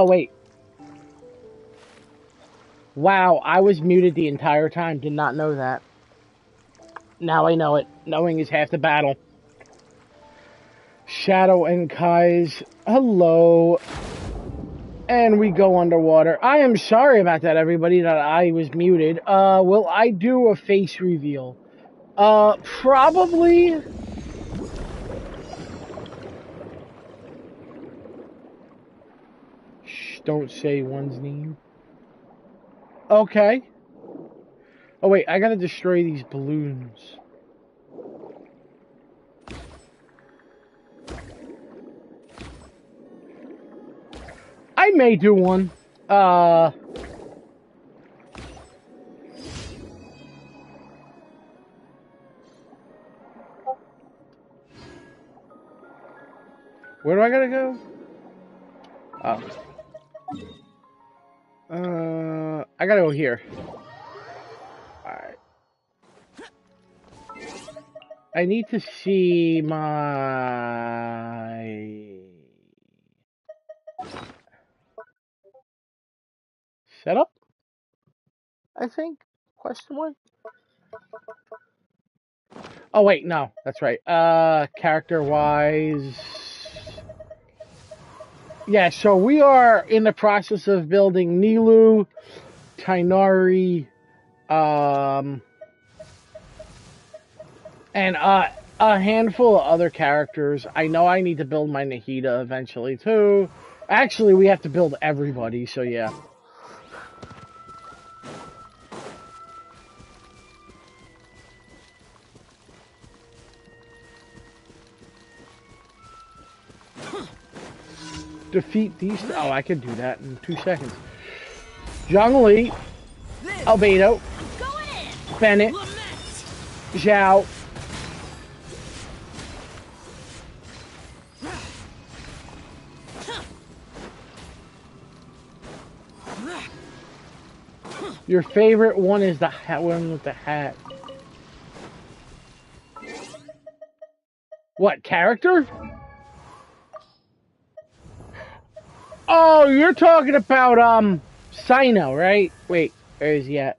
Oh, wait. Wow, I was muted the entire time. Did not know that. Now I know it. Knowing is half the battle. Shadow and Kai's. Hello. And we go underwater. I am sorry about that, everybody, that I was muted. Will I do a face reveal? Probably. Shh, don't say one's name. Okay. Oh, wait, I gotta destroy these balloons. I may do one. Where do I gotta go? I gotta go here. Alright. I need to see my setup, I think? Question mark? Oh, wait, no, that's right. Character-wise... Yeah, so we are in the process of building Nilu, Tainari, and a handful of other characters. I know I need to build my Nahida eventually, too. Actually, we have to build everybody, so yeah. Defeat these... Oh, I can do that in 2 seconds. Zhongli, Albedo, Bennett, Zhao, your favorite one is the one with the hat. What, character? Oh, you're talking about, Sino, right? Wait, where is he at?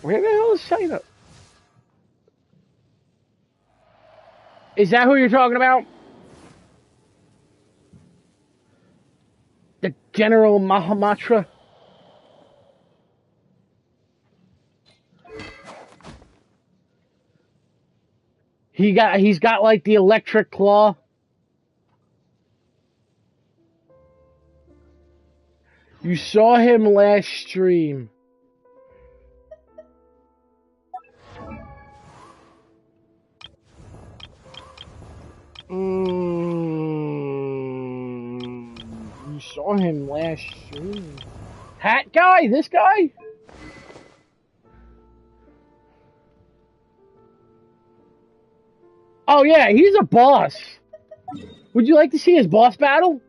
Where the hell is Sino? Is that who you're talking about? The General Mahamatra? He's got like the electric claw. You saw him last stream. You saw him last stream. Hat guy? This guy? Oh yeah, he's a boss. Would you like to see his boss battle?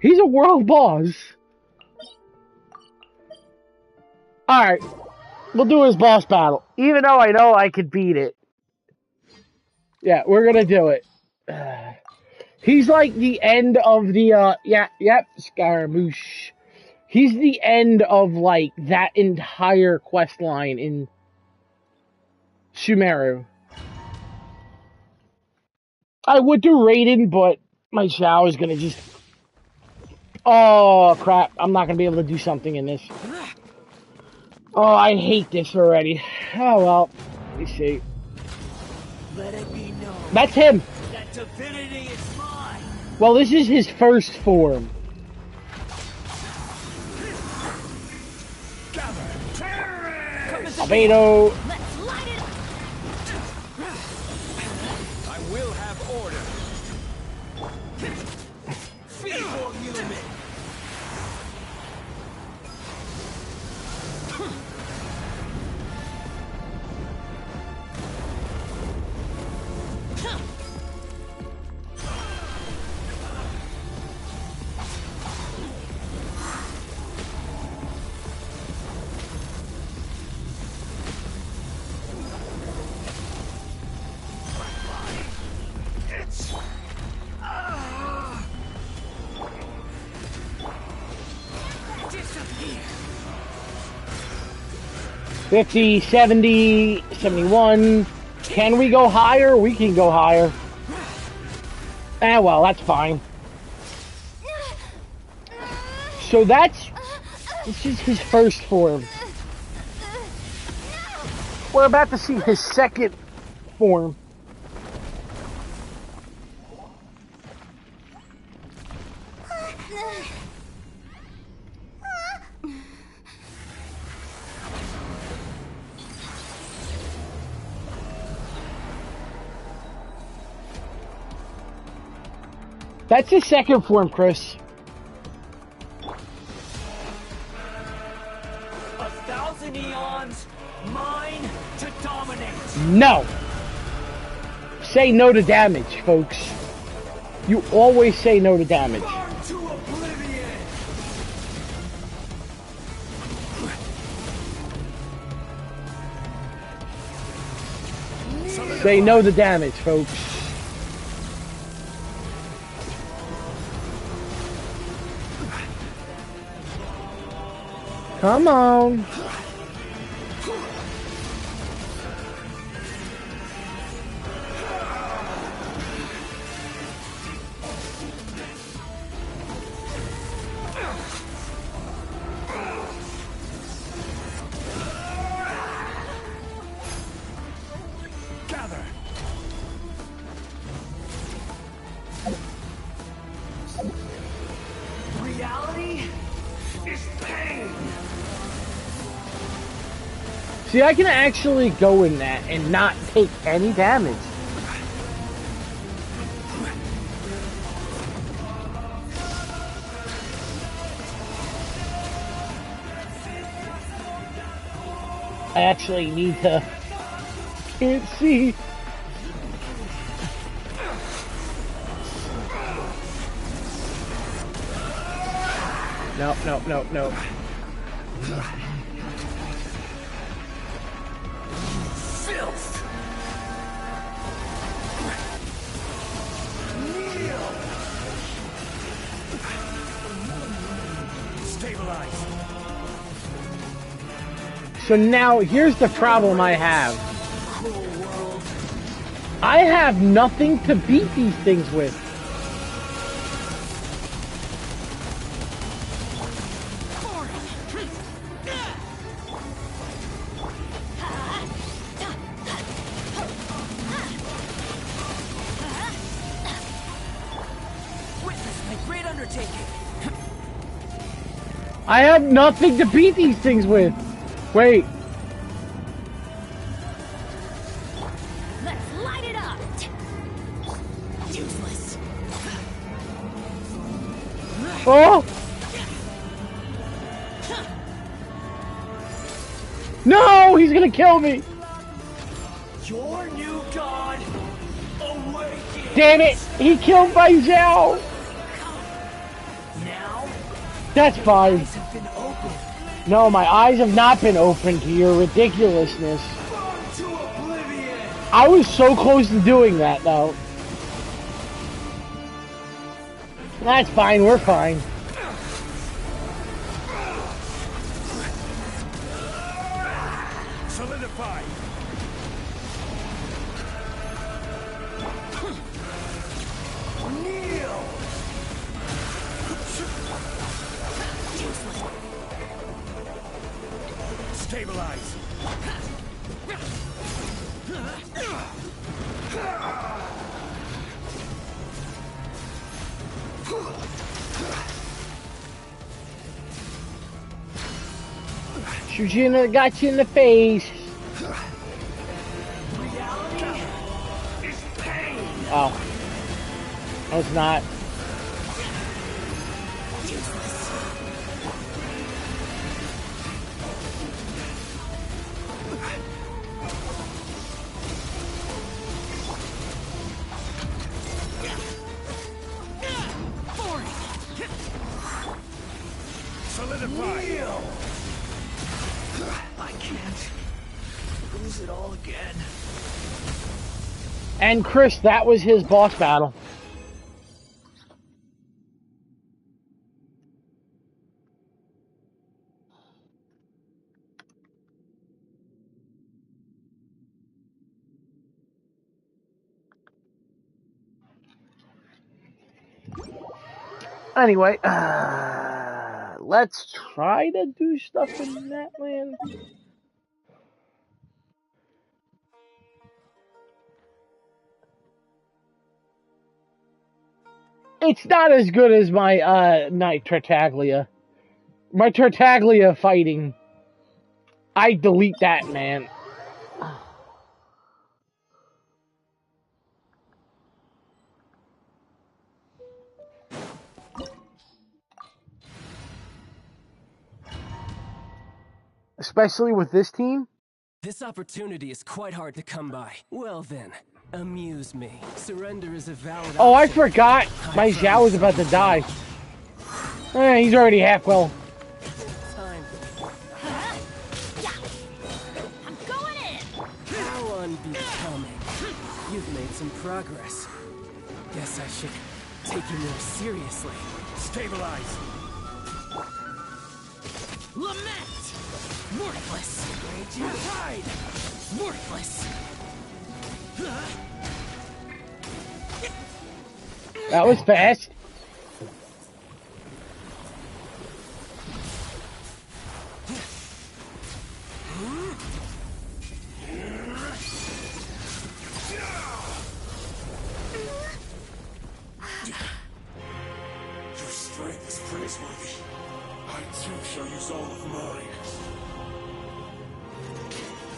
He's a world boss. Alright, we'll do his boss battle. Even though I know I could beat it. Yeah, we're gonna do it. He's like the end of the, Scaramouche. He's the end of, like, that entire quest line in Sumeru. I would do Raiden, but my Xiao is gonna just... Oh, crap. I'm not gonna be able to do something in this. Oh, I hate this already. Oh, well. Let me see. Let it be known. That's him! That divinity is mine! Well, this is his first form. Albedo. Let's light it up! I will have order. Feed for human. 50, 70, 71. Can we go higher? We can go higher. Ah, well, that's fine. So this is his first form. We're about to see his second form. That's his second form, Chris. 1,000 eons, mine to dominate. No. Say no to damage, folks. You always say no to damage. Burn to oblivion. Say no to damage, folks. Come on. Gather. Reality is pain. See, I can actually go in that and not take any damage. I actually need to... Can't see. No, no, no, no. Filth. Kneel. Stabilize. So now, here's the problem I have. Cruel world. I have nothing to beat these things with. Witness my great undertaking. I have nothing to beat these things with. Wait. Let's light it up. Useless. Oh! No! He's gonna kill me! Your new god awakens. Damn it! He killed my Zhao! Now That's fine. eyes have been opened. No, my eyes have not been open to your ridiculousness. Burn to oblivion. I was so close to doing that, though. That's fine, we're fine. Solidify. Kneel. Stabilize. Shoot you in the, got you in the face. Reality is pain. Oh. No, it's not. Solidify. Kneel. I can't lose it all again. And Chris, that was his boss battle. Anyway, let's try to do stuff in Natlan. It's not as good as my Tartaglia. My Tartaglia fighting. I delete that, man. Especially with this team. This opportunity is quite hard to come by. Well then, amuse me. Surrender is a valid Oh, I option. forgot. My Xiao is about to die. He's already half well. Time. I'm going in. How unbecoming. You've made some progress. Guess I should take you more seriously. Stabilize. Lament. Worthless. Raging tide. Worthless. That was fast. Your strength is praiseworthy. I too shall use all of mine.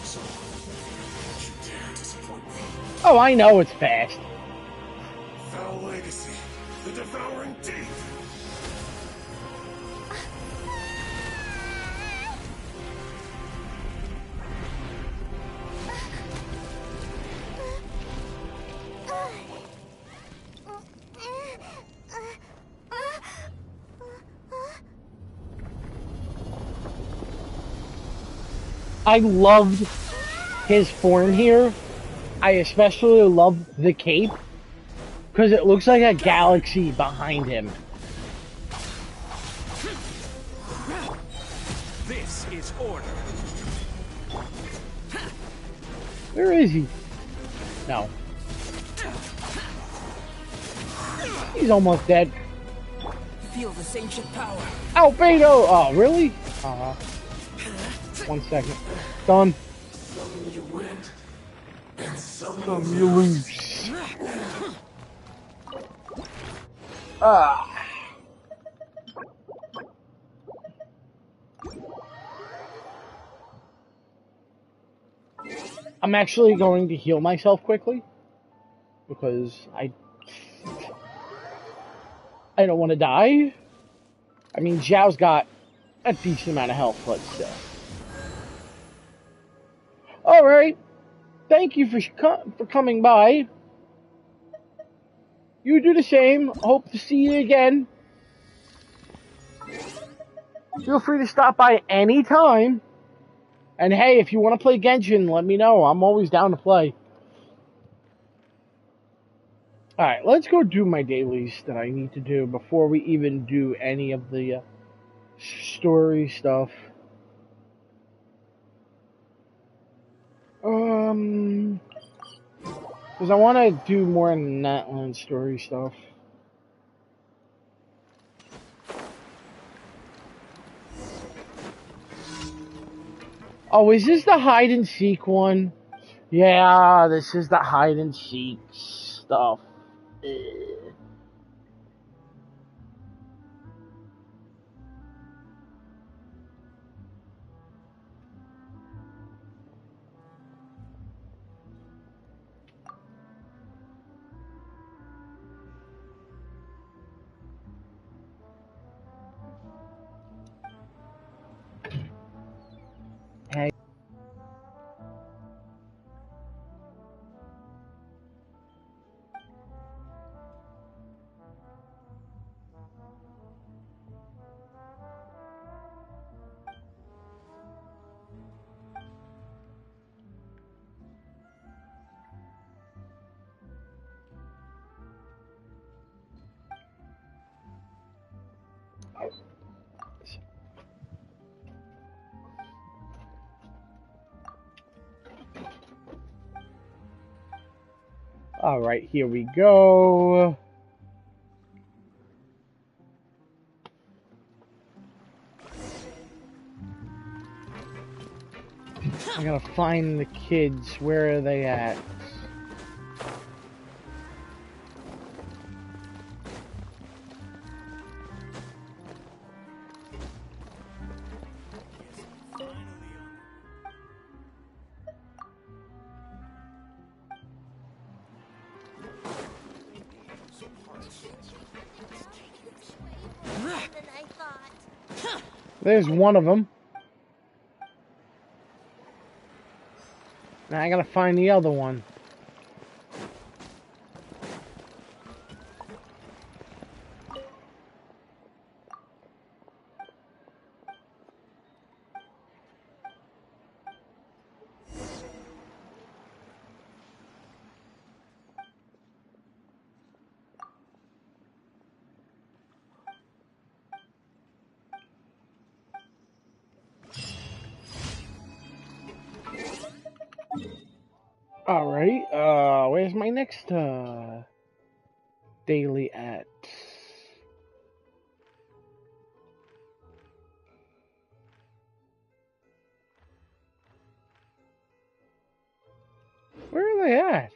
So, don't you dare disappoint me. Oh, I know it's fast. Foul legacy, the devouring deep. I loved his form here. I especially love the cape because it looks like a galaxy behind him. This is order. Where is he? No. He's almost dead. Feel this ancient power. Albedo! Oh, really? 1 second. Done. Some you win, and some You lose. I'm actually going to heal myself quickly because I don't want to die. I mean, Zhao's got a decent amount of health, but still. All right. Thank you for coming by. You do the same. Hope to see you again. Feel free to stop by anytime. And hey, if you want to play Genshin, let me know. I'm always down to play. Alright, let's go do my dailies that I need to do before we even do any of the story stuff. Because I want to do more Natlan story stuff. Oh, is this the hide and seek one? Yeah, this is the hide and seek stuff. Hey. Alright, here we go. I gotta find the kids. Where are they at? There's one of them. Now I gotta find the other one. Alright, where's my next, daily at? Where are they at?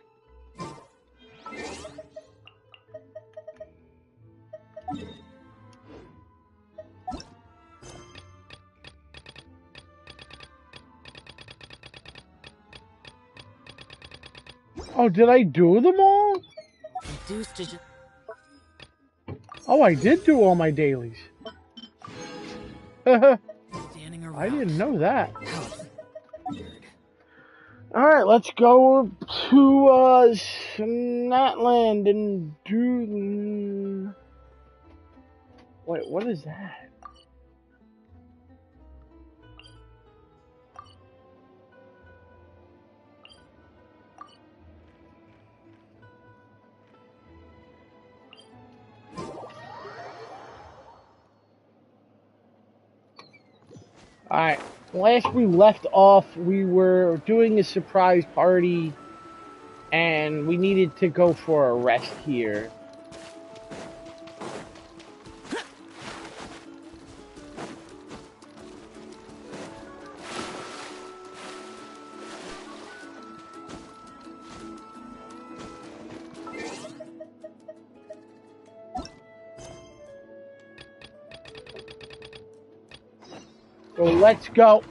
Oh, did I do them all? Oh, I did do all my dailies. I didn't know that. Alright, let's go to, Natlan and do... Wait, what is that? Alright, last we left off, we were doing a surprise party, and we needed to go for a rest here. So let's go.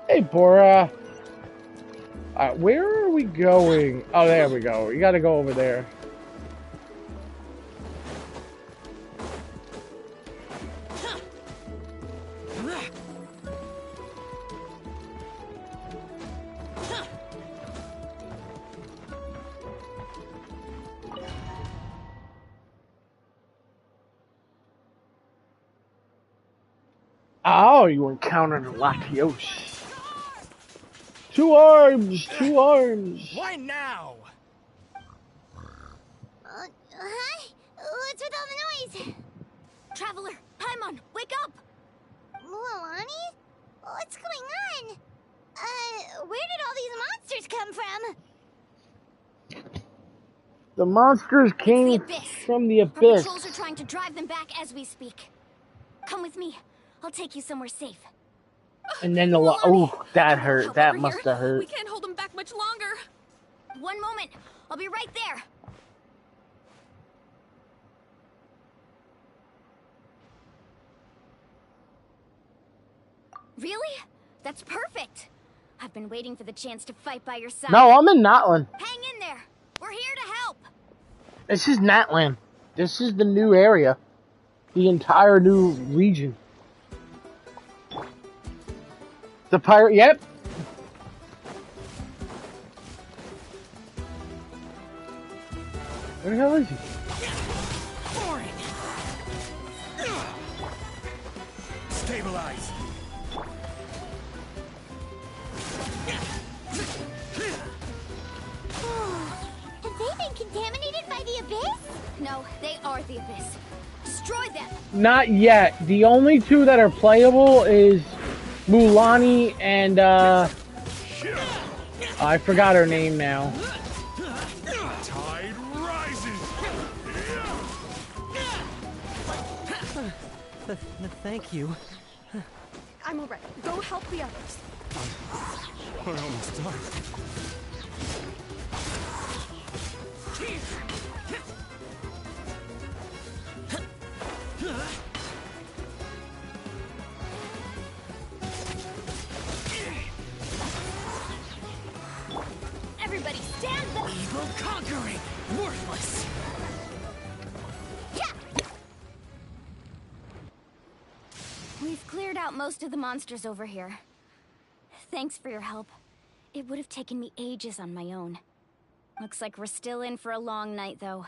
Hey, Bora. Where are we going? Oh, there we go. You gotta go over there. Oh, you encountered Latios. Two arms! Two arms! Why now? Huh? What's with all the noise? Traveler, Paimon, wake up! Mualani? What's going on? Where did all these monsters come from? The monsters came from the Our abyss. patrols are trying to drive them back as we speak. Come with me. I'll take you somewhere safe. And then the oh, that hurt. That must have hurt. We can't hold them back much longer. One moment. I'll be right there. Really? That's perfect. I've been waiting for the chance to fight by your side. No, I'm in Natlan. Hang in there. We're here to help. This is Natlan. This is the new area. The entire new region. The pirate, yep. Where the hell is he? Stabilize. Have they been contaminated by the abyss? No, they are the abyss. Destroy them. Not yet. The only two that are playable is Mulani and I forgot her name now. Tide rises. Thank you. I'm alright. Go help the others. We're almost done. Everybody stand back! Evil conquering! Worthless! We've cleared out most of the monsters over here. Thanks for your help. It would have taken me ages on my own. Looks like we're still in for a long night, though.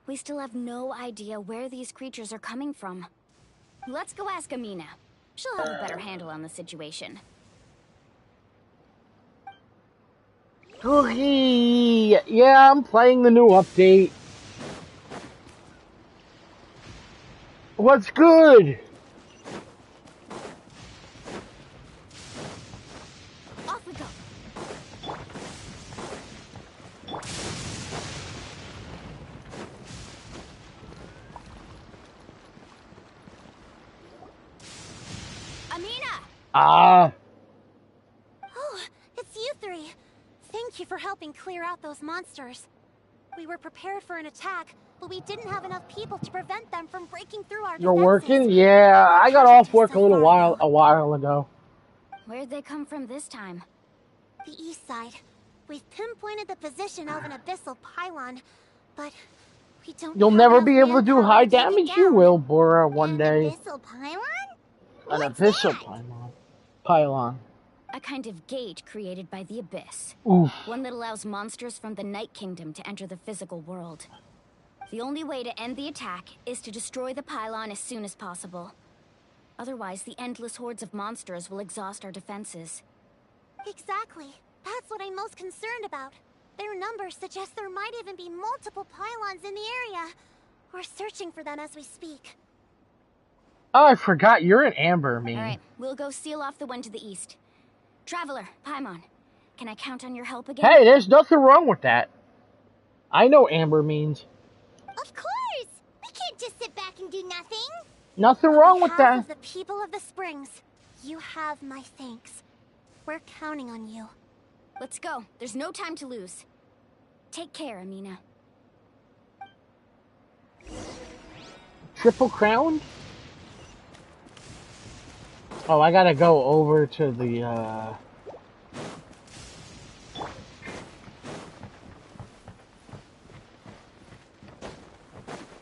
We still have no idea where these creatures are coming from. Let's go ask Amina. She'll have a better handle on the situation. Cookie! Yeah, I'm playing the new update. What's good? Off we go. Amina! Ah. Oh, it's you three. Thank you for helping clear out those monsters. We were prepared for an attack, but we didn't have enough people to prevent them from breaking through our You're defenses. working? Yeah, I got off work a little while ago. Where'd they come from this time? The east side. We've pinpointed the position of an abyssal pylon, but we don't. You'll have never enough be able to do manpower high to take it damage. You down. will, Bora, one day. An abyssal pylon? An What's abyssal that? pylon. A kind of gate created by the Abyss. Oof. One that allows monsters from the Night Kingdom to enter the physical world. The only way to end the attack is to destroy the pylon as soon as possible. Otherwise, the endless hordes of monsters will exhaust our defenses. Exactly. That's what I'm most concerned about. Their numbers suggest there might even be multiple pylons in the area. We're searching for them as we speak. Oh, I forgot. You're an Amber, me. Alright, we'll go seal off the one to the east. Traveler, Paimon, can I count on your help again? Hey, there's nothing wrong with that. I know Amber means. Of course! We can't just sit back and do nothing! Nothing wrong with On behalf that. of the people of the Springs, you have my thanks. We're counting on you. Let's go. There's no time to lose. Take care, Amina. Triple Crown? Oh, I gotta go over to the,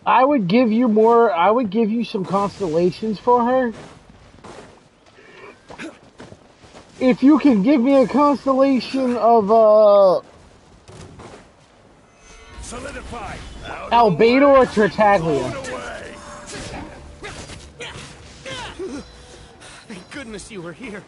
I would give you some constellations for her. If you can give me a constellation of, Solidify. Albedo or Tartaglia. Thank goodness you were here.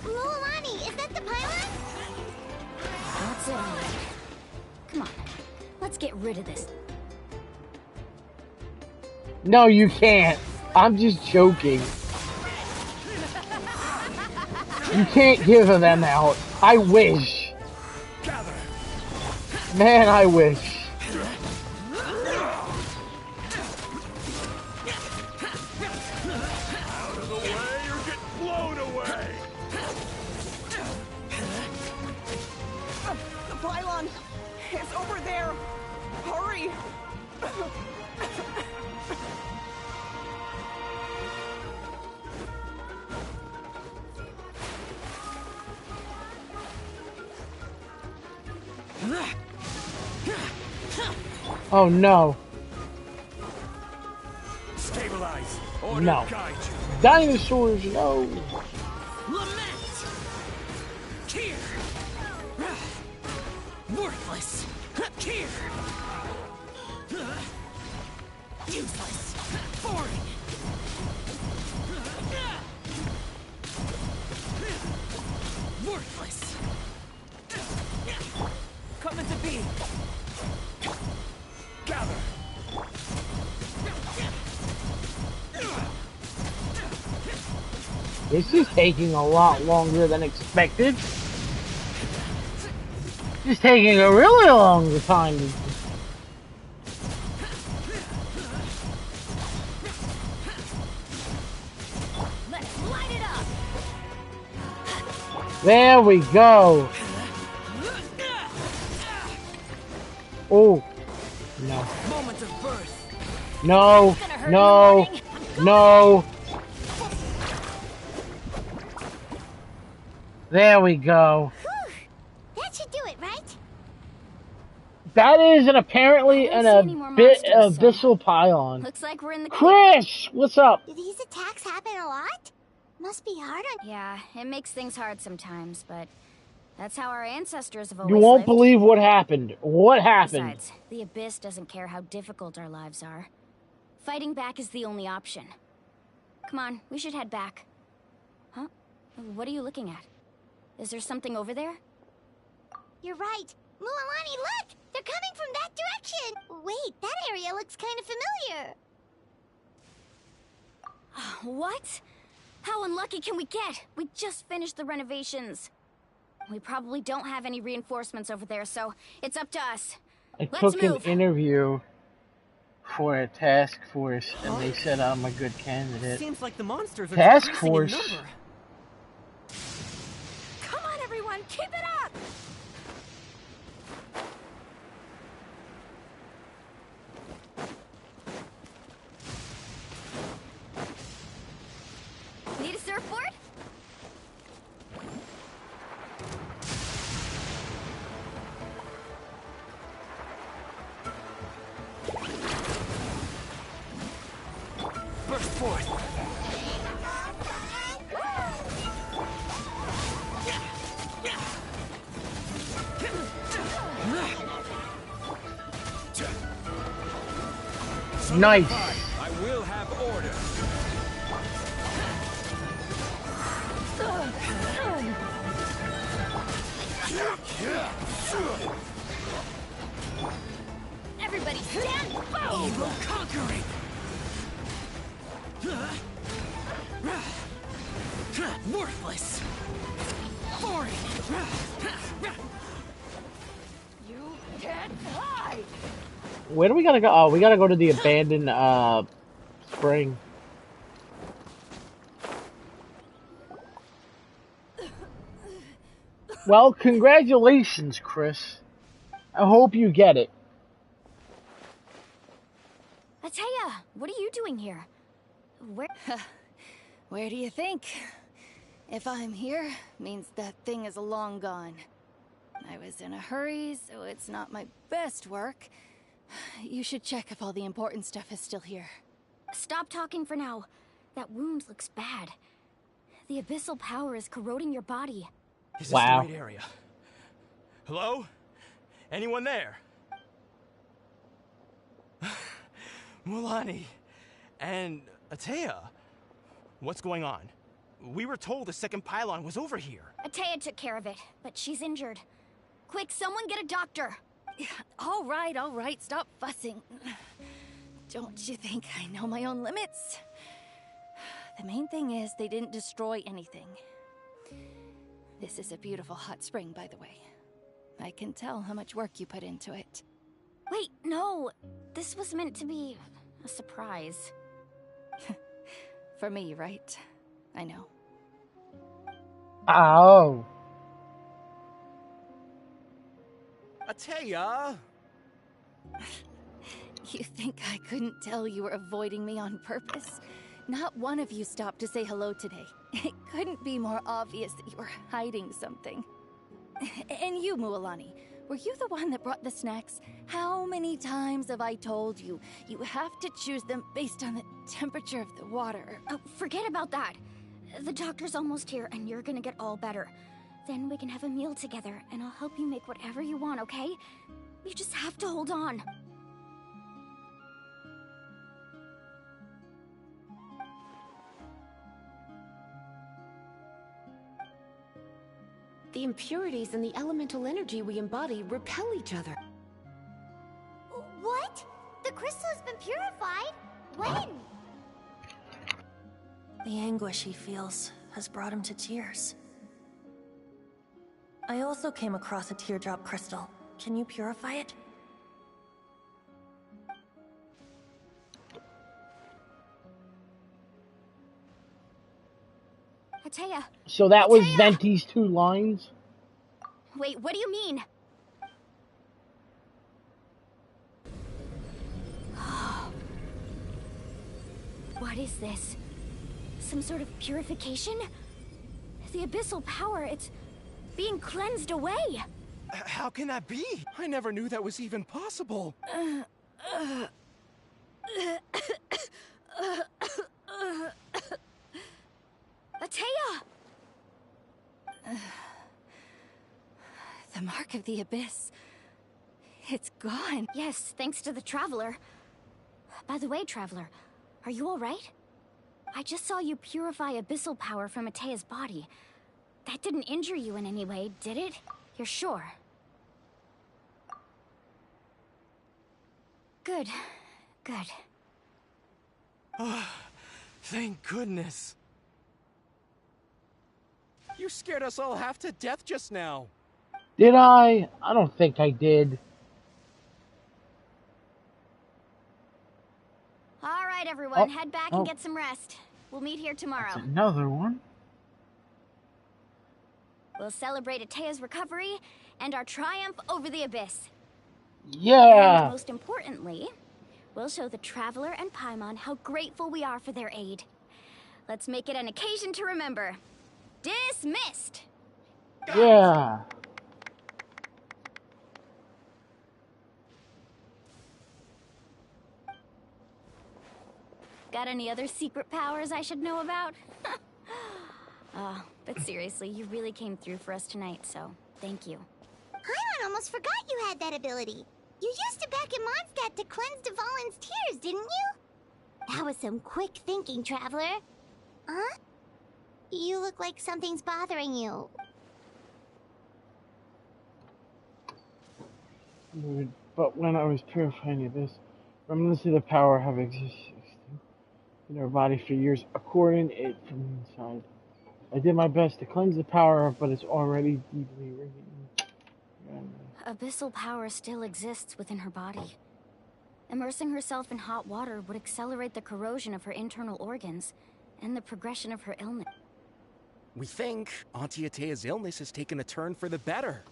Luolani, is that the pylon? That's it. Come on. Let's get rid of this. No, you can't. I'm just joking. You can't give them out. I wish. Man, I wish. Out of the way or get blown away. The pylon! It's over there! Hurry! Oh no. Stabilize. Order No. guide you. Dinosaurs, no. Lament! Here! Worthless! Here! Useless! Boring! Worthless! Come into being! Gather. This is taking a lot longer than expected. It's taking a really long time. Let's light it up. There we go. Oh. No. Moment of birth. No. No. No. There we go. Whew. That should do it, right? That is apparently I don't see any more monsters, abyssal pylon. Looks like we're in the Chris, what's up? Do these attacks happen a lot? Must be hard on... Yeah, it makes things hard sometimes, but that's how our ancestors have always You won't lived. believe what happened. What happened? Besides, the Abyss doesn't care how difficult our lives are. Fighting back is the only option. Come on, we should head back. Huh? What are you looking at? Is there something over there? You're right. Mualani, look! They're coming from that direction! Wait, that area looks kind of familiar. What? How unlucky can we get? We just finished the renovations. We probably don't have any reinforcements over there, so it's up to us. I Let's took move. an interview for a task force, and they said I'm a good candidate. Seems like the monsters are Task decreasing in force? number. Come on, everyone, keep it up! Need a surfboard? Burst forth. Nice. I will have order. Everybody stand boom! Evil conquering. Worthless. Boring. You can't hide! Where do we gotta go? Oh, we gotta go to the abandoned spring. Well, congratulations, Chris. I hope you get it. Ataya, what are you doing here? Where? Where do you think? If I'm here, means that thing is long gone. I was in a hurry, so it's not my best work. You should check if all the important stuff is still here. Stop talking for now. That wound looks bad. The abyssal power is corroding your body. Is this Wow. the right area? Hello? Anyone there? Mulani and Ataya. What's going on? We were told the second pylon was over here. Ataya took care of it, but she's injured. Quick, someone get a doctor. All right, stop fussing. Don't you think I know my own limits? The main thing is they didn't destroy anything. This is a beautiful hot spring, by the way. I can tell how much work you put into it. Wait, no. This was meant to be a surprise. For me, right? I know. Oh. Ataya! You think I couldn't tell you were avoiding me on purpose? Not one of you stopped to say hello today. It couldn't be more obvious that you were hiding something. And you, Mualani, were you the one that brought the snacks? How many times have I told you, you have to choose them based on the temperature of the water? Oh, forget about that. The doctor's almost here, and you're gonna get all better. Then we can have a meal together, and I'll help you make whatever you want, okay? You just have to hold on. The impurities and the elemental energy we embody repel each other. What? The crystal has been purified? When? The anguish he feels, has brought him to tears. I also came across a teardrop crystal. Can you purify it? Atea. So that was Atea! Venti's 2 lines? Wait, what do you mean? What is this? Some sort of purification? The abyssal power, it's being cleansed away. How can that be? I never knew that was even possible. Atea! The mark of the abyss. It's gone. Yes, thanks to the Traveler. By the way, Traveler, are you alright? I just saw you purify abyssal power from Atea's body. That didn't injure you in any way, did it? You're sure? Good. Good. Oh, thank goodness. You scared us all half to death just now. Did I? I don't think I did. Alright, everyone, head back and get some rest. We'll meet here tomorrow. That's another one. We'll celebrate Atea's recovery and our triumph over the abyss. Yeah! And most importantly, we'll show the Traveler and Paimon how grateful we are for their aid. Let's make it an occasion to remember. Dismissed! Yeah! Got any other secret powers I should know about? But seriously, you really came through for us tonight, so thank you. Paimon almost forgot you had that ability. You used it back in Mondstadt to cleanse Dvalin's tears, didn't you? That was some quick thinking, Traveler. Huh? You look like something's bothering you. But when I was purifying this, remnants of the power have existed in our body for years, according it from the inside. I did my best to cleanse the power, but it's already deeply rooted. Abyssal power still exists within her body. Immersing herself in hot water would accelerate the corrosion of her internal organs and the progression of her illness. We think Auntie Atea's illness has taken a turn for the better.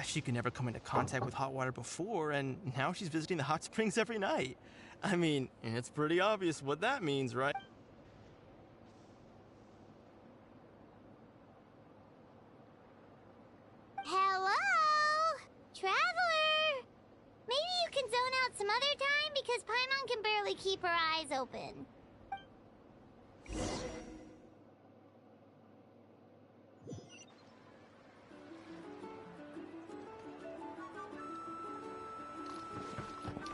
She could never come into contact with hot water before, and now she's visiting the hot springs every night. I mean, it's pretty obvious what that means, right? Hello? Traveler! Maybe you can zone out some other time because Paimon can barely keep her eyes open.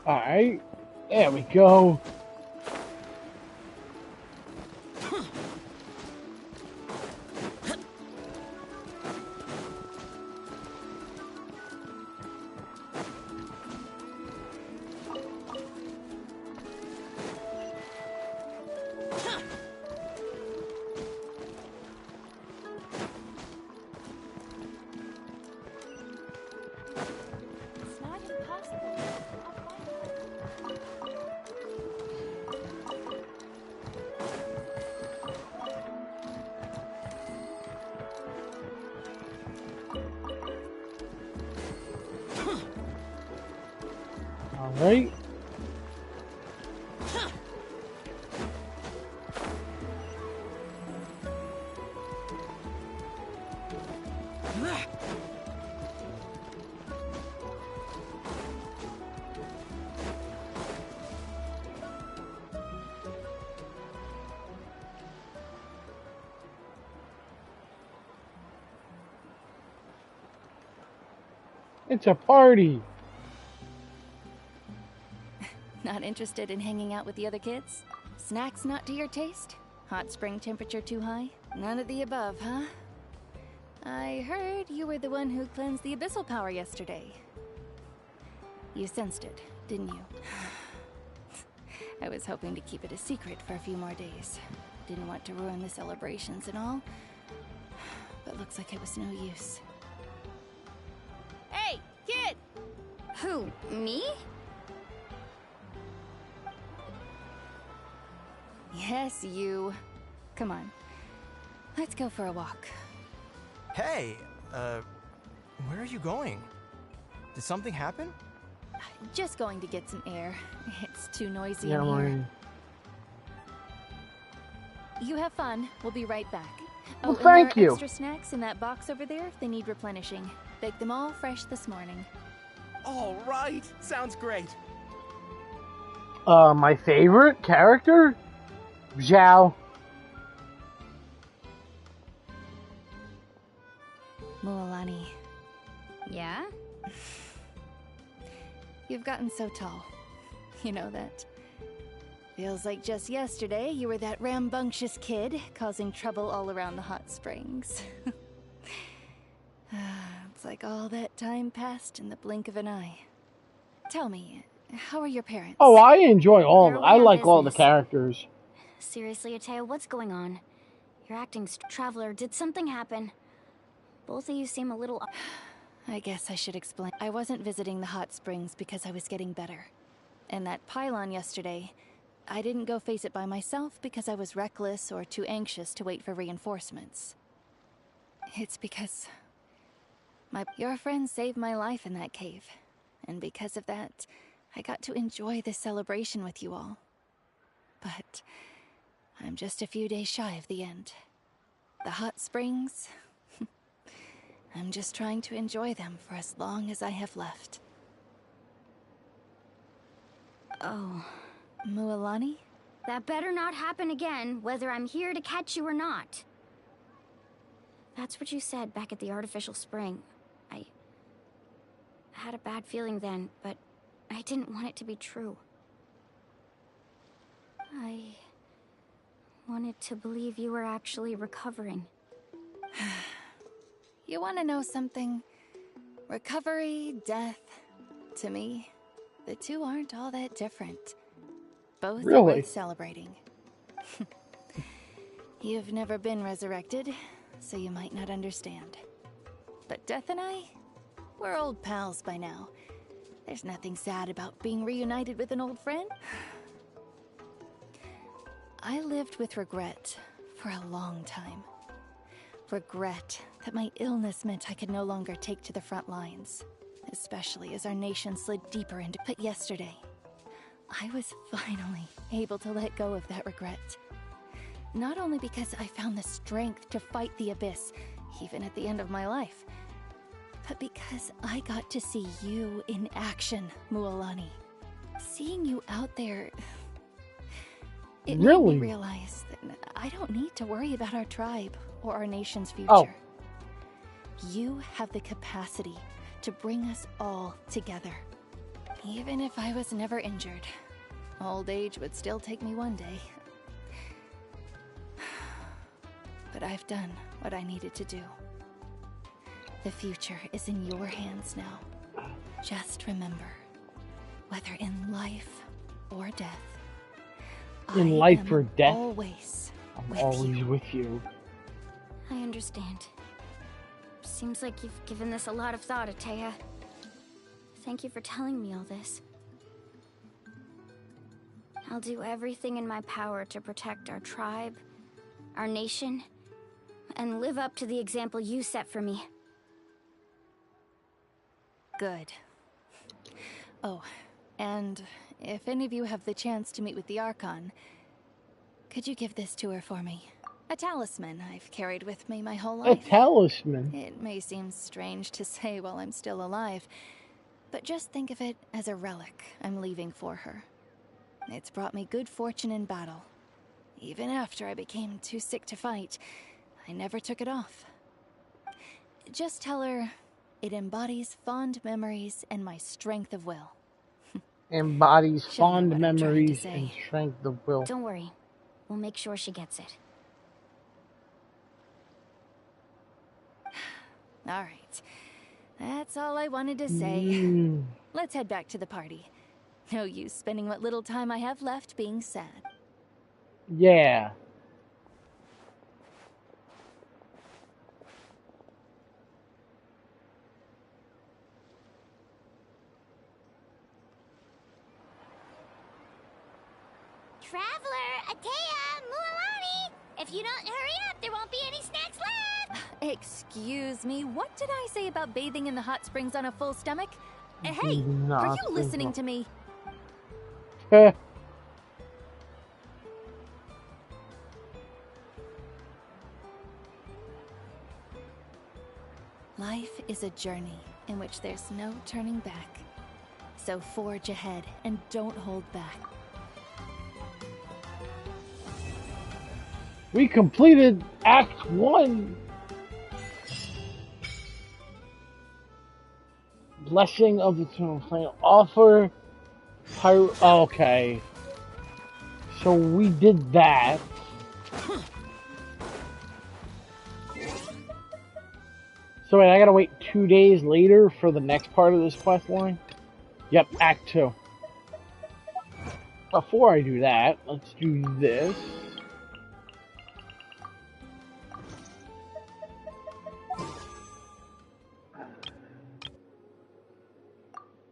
Alright, there we go. It's not impossible. Alright. It's a party. Not interested in hanging out with the other kids? Snacks not to your taste? Hot spring temperature too high? None of the above, huh? I heard you were the one who cleansed the abyssal power yesterday. You sensed it, didn't you? I was hoping to keep it a secret for a few more days. Didn't want to ruin the celebrations and all, but looks like it was no use. Hey, kid! Who, me? Yes, you. Come on. Let's go for a walk. Hey, where are you going? Did something happen? Just going to get some air. It's too noisy Yeah, in here. Lauren. You have fun. We'll be right back. Well, and thank there are you. extra snacks in that box over there if they need replenishing. Baked them all fresh this morning. All right, sounds great. My favorite character? Zhao. Mualani, Yeah? you've gotten so tall. You know that. Feels like just yesterday you were that rambunctious kid causing trouble all around the hot springs. It's like all that time passed in the blink of an eye. Tell me, how are your parents? Oh, I enjoy all of They're them. I away on like all the business. characters. Seriously, Ateo, what's going on? You're acting traveler. Did something happen? Both of you seem a little... I guess I should explain. I wasn't visiting the hot springs because I was getting better. And that pylon yesterday, I didn't go face it by myself because I was reckless or too anxious to wait for reinforcements. It's because your friend saved my life in that cave. And because of that, I got to enjoy this celebration with you all. But I'm just a few days shy of the end. The hot springs, I'm just trying to enjoy them for as long as I have left. Oh. Mualani? That better not happen again, whether I'm here to catch you or not. That's what you said back at the artificial spring. I had a bad feeling then, but I didn't want it to be true. I wanted to believe you were actually recovering. You want to know something? Recovery, death, to me, the two aren't all that different. Both are Really? worth celebrating. You've never been resurrected, so you might not understand. But Death and I, we're old pals by now. There's nothing sad about being reunited with an old friend. I lived with regret for a long time. Regret that my illness meant I could no longer take to the front lines, especially as our nation slid deeper into. But yesterday, I was finally able to let go of that regret. Not only because I found the strength to fight the abyss, even at the end of my life, but because I got to see you in action, Mualani. Seeing you out there, it made Really? me realize that I don't need to worry about our tribe or our nation's future. Oh. You have the capacity to bring us all together. Even if I was never injured, old age would still take me one day. But I've done what I needed to do. The future is in your hands now. Just remember, whether in life or death, In I life am or death, always I'm with always you. with you. I understand. Seems like you've given this a lot of thought, Atea. Thank you for telling me all this. I'll do everything in my power to protect our tribe, our nation, and live up to the example you set for me. Good. Oh, and if any of you have the chance to meet with the Archon, could you give this to her for me? A talisman I've carried with me my whole A life. talisman. It may seem strange to say while I'm still alive, but just think of it as a relic I'm leaving for her. It's brought me good fortune in battle. Even after I became too sick to fight, I never took it off. Just tell her it embodies fond memories and my strength of will. Embodies She'll know fond what I'm trying to memories say. and strength of will. Don't worry. We'll make sure she gets it. All right. That's all I wanted to say. Mm. Let's head back to the party. No use spending what little time I have left being sad. Yeah. Traveler, Atea, Mualani! If you don't hurry up, there won't be any snacks left! Excuse me, what did I say about bathing in the hot springs on a full stomach? Hey, No, are you listening to me? Life is a journey in which there's no turning back. So forge ahead and don't hold back. We completed Act 1. Blessing of the Eternal Flame. Offer okay. So we did that. So wait, I gotta wait 2 days later for the next part of this quest line? Yep, Act 2. Before I do that, let's do this.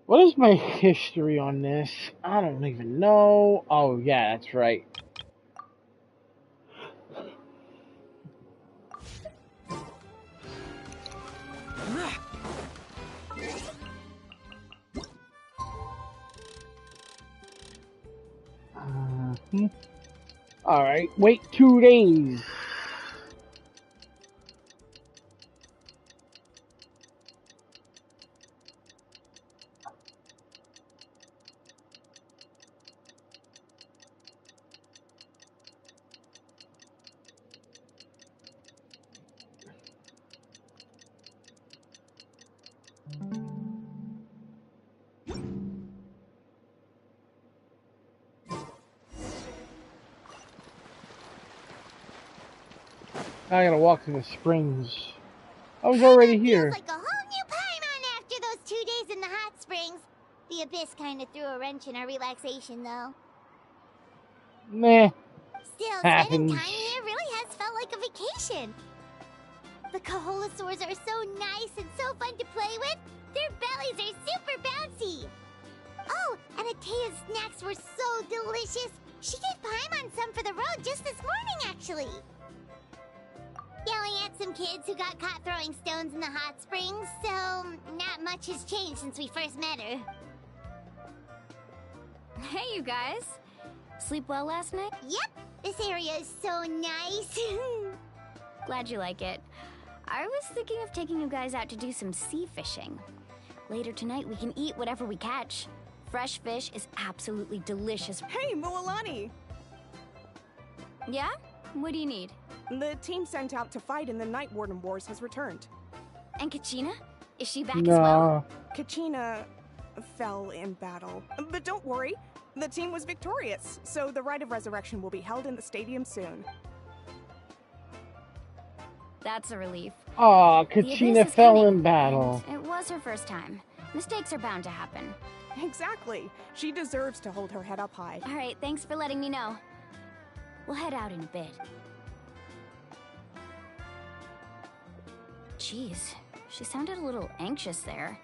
What is my history on this? I don't even know. Oh, yeah, that's right. Alright, wait 2 days. I gotta walk to the springs. I was already here. Feels like a whole new Paimon after those 2 days in the hot springs. The Abyss kind of threw a wrench in our relaxation, though. Meh. Still, Happens. spending time here really has felt like a vacation. The Kaholosaurs are so nice and so fun to play with. Their bellies are super bouncy. Oh, and Atea's snacks were so delicious. She gave Paimon some for the road just this morning, actually. Yelling at some kids who got caught throwing stones in the hot springs, so not much has changed since we first met her. Hey, you guys. Sleep well last night? Yep, this area is so nice. Glad you like it. I was thinking of taking you guys out to do some sea fishing. Later tonight, we can eat whatever we catch. Fresh fish is absolutely delicious. Hey, Mualani! Yeah? What do you need? The team sent out to fight in the Night Warden Wars has returned. And Kachina? Is she back as well? Kachina fell in battle. But don't worry, the team was victorious, so the Rite of Resurrection will be held in the stadium soon. That's a relief. Aw, Kachina fell in battle. It was her first time. Mistakes are bound to happen. Exactly. She deserves to hold her head up high. All right, thanks for letting me know. We'll head out in a bit. Jeez, she sounded a little anxious there.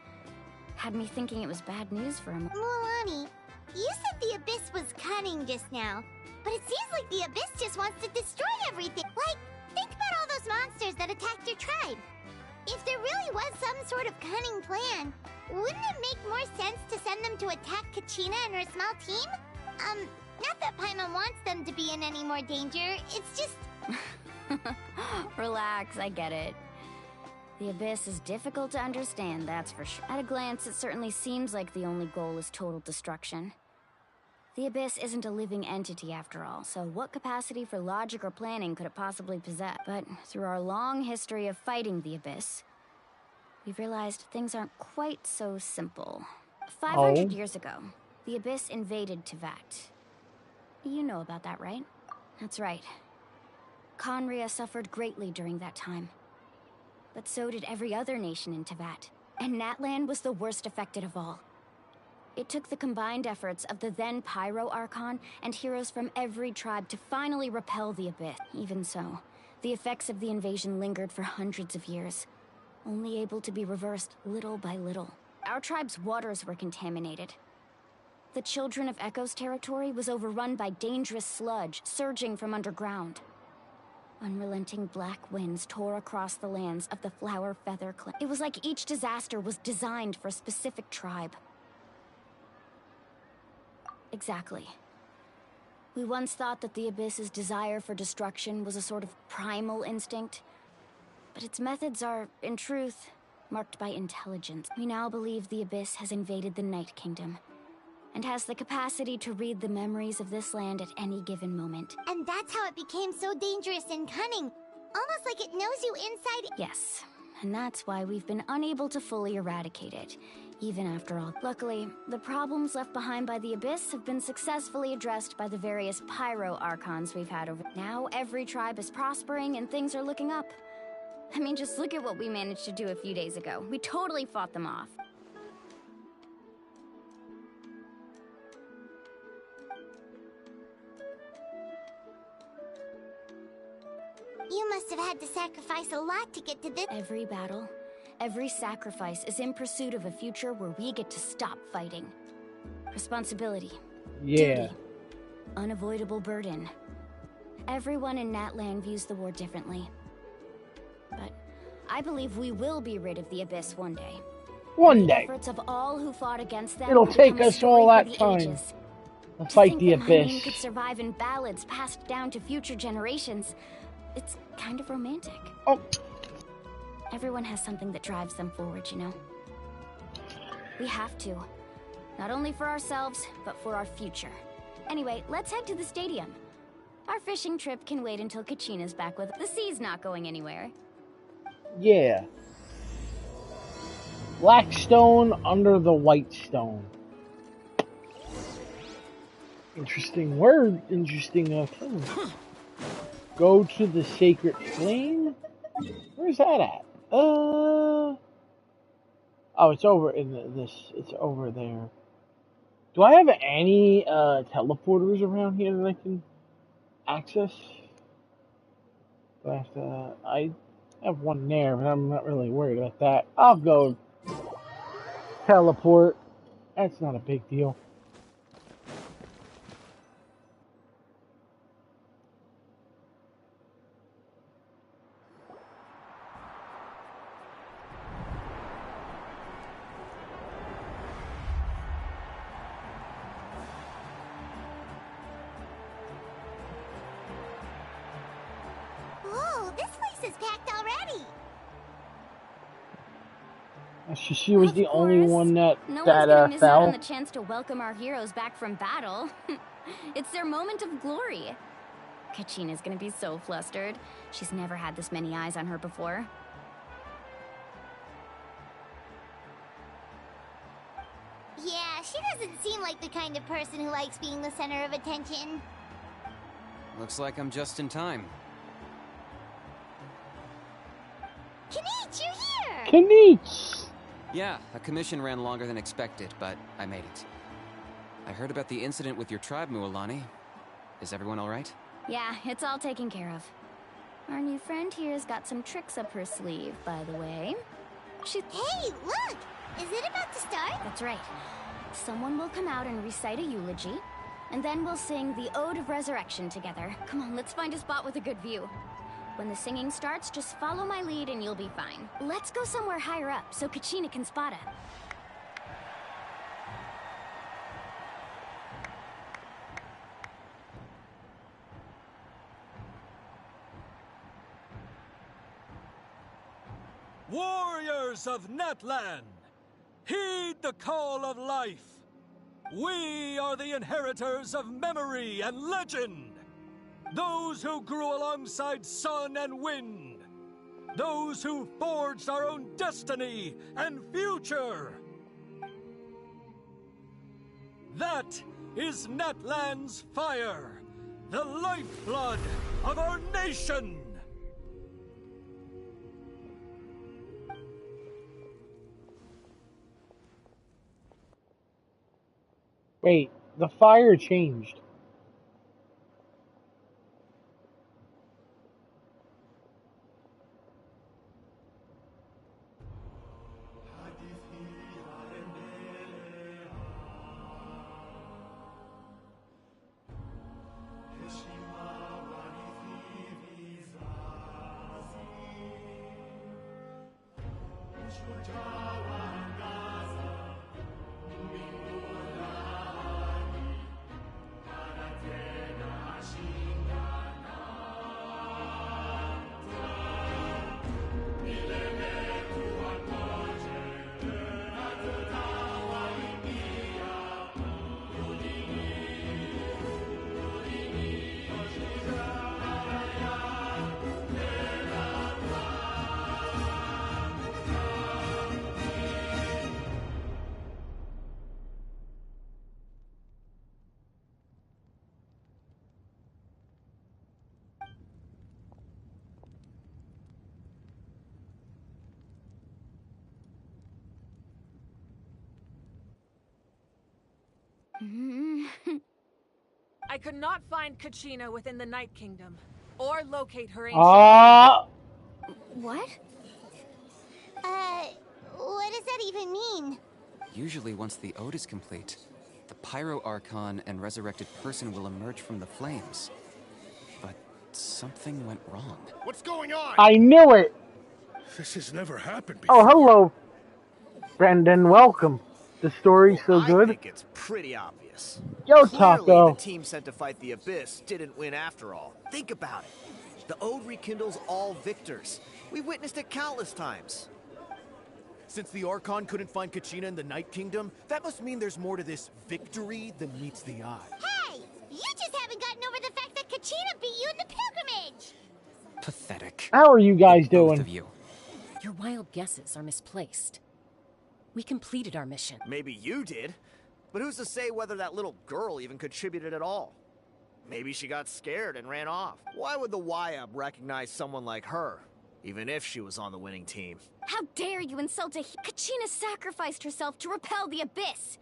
Had me thinking it was bad news for him. Mualani, you said the Abyss was cunning just now, but it seems like the Abyss just wants to destroy everything. Like, think about all those monsters that attacked your tribe. If there really was some sort of cunning plan, wouldn't it make more sense to send them to attack Kachina and her small team? Not that Paimon wants them to be in any more danger, it's just... Relax, I get it. The Abyss is difficult to understand, that's for sure. At a glance, it certainly seems like the only goal is total destruction. The Abyss isn't a living entity after all, so what capacity for logic or planning could it possibly possess? But through our long history of fighting the Abyss, we've realized things aren't quite so simple. 500 years ago, the Abyss invaded Teyvat. You know about that, right? That's right. Conria suffered greatly during that time. But so did every other nation in Teyvat. And Natlan was the worst affected of all. It took the combined efforts of the then Pyro Archon and heroes from every tribe to finally repel the Abyss. Even so, the effects of the invasion lingered for hundreds of years, only able to be reversed little by little. Our tribe's waters were contaminated. The Children of Echo's territory was overrun by dangerous sludge surging from underground. Unrelenting black winds tore across the lands of the Flower Feather clan. It was like each disaster was designed for a specific tribe. Exactly. We once thought that the Abyss's desire for destruction was a sort of primal instinct, but its methods are, in truth, marked by intelligence. We now believe the Abyss has invaded the Night Kingdom, and has the capacity to read the memories of this land at any given moment. And that's how it became so dangerous and cunning. Almost like it knows you inside. Yes, and that's why we've been unable to fully eradicate it, even after all. Luckily, the problems left behind by the Abyss have been successfully addressed by the various Pyro Archons we've had over. Now every tribe is prospering and things are looking up. I mean, just look at what we managed to do a few days ago. We totally fought them off. You must have had to sacrifice a lot to get to this. Every battle, every sacrifice is in pursuit of a future where we get to stop fighting. Responsibility. Yeah. Duty. Unavoidable burden. Everyone in Natlan views the war differently. But I believe we will be rid of the Abyss one day. One The day. efforts of all who fought against them It'll will take become a us all story for that the time ages. to To fight think the that my name Abyss. could survive in ballads passed down to future generations. It's kind of romantic. Oh. Everyone has something that drives them forward, you know? We have to. Not only for ourselves, but for our future. Anyway, let's head to the stadium. Our fishing trip can wait until Kachina's back with... The sea's not going anywhere. Yeah. Black stone under the white stone. Interesting word. Interesting term. Go to the sacred flame? Where's that at? Oh, it's over in this. It's over there. Do I have any teleporters around here that I can access? Do I have to? I have one there, but I'm not really worried about that. I'll go teleport. That's not a big deal. Whoa, this place is packed already. She was the only one that No one's gonna miss out fell. on the chance to welcome our heroes back from battle. It's their moment of glory. Kachina's gonna be so flustered. She's never had this many eyes on her before. Yeah, she doesn't seem like the kind of person who likes being the center of attention. Looks like I'm just in time. Kanich, you're here! Kanich! Yeah, a commission ran longer than expected, but I made it. I heard about the incident with your tribe, Mualani. Is everyone alright? Yeah, it's all taken care of. Our new friend here's got some tricks up her sleeve, by the way. Hey, look! Is it about to start? That's right. Someone will come out and recite a eulogy, and then we'll sing the Ode of Resurrection together. Come on, let's find a spot with a good view. When the singing starts, just follow my lead and you'll be fine. Let's go somewhere higher up so Kachina can spot us. Warriors of Natlan, heed the call of life. We are the inheritors of memory and legend. Those who grew alongside sun and wind. Those who forged our own destiny and future. That is Natlan's fire, the lifeblood of our nation. Wait, the fire changed. I could not find Kachina within the Night Kingdom, or locate her ancient... What? What does that even mean? Usually once the ode is complete, the Pyro Archon and resurrected person will emerge from the flames. But something went wrong. What's going on? I knew it! This has never happened before. Oh, hello, Brendan. Welcome. The story's so good. I think it's pretty obvious. Yo, Clearly, Taco. the team sent to fight the Abyss didn't win after all. Think about it. The Ode rekindles all victors. We witnessed it countless times. Since the Archon couldn't find Kachina in the Night Kingdom, that must mean there's more to this victory than meets the eye. Hey! You just haven't gotten over the fact that Kachina beat you in the pilgrimage! Pathetic. How are you guys doing? Both of you. Your wild guesses are misplaced. We completed our mission. Maybe you did, but who's to say whether that little girl even contributed at all? Maybe she got scared and ran off. Why would the YUB recognize someone like her, even if she was on the winning team? How dare you insult a... Kachina sacrificed herself to repel the Abyss!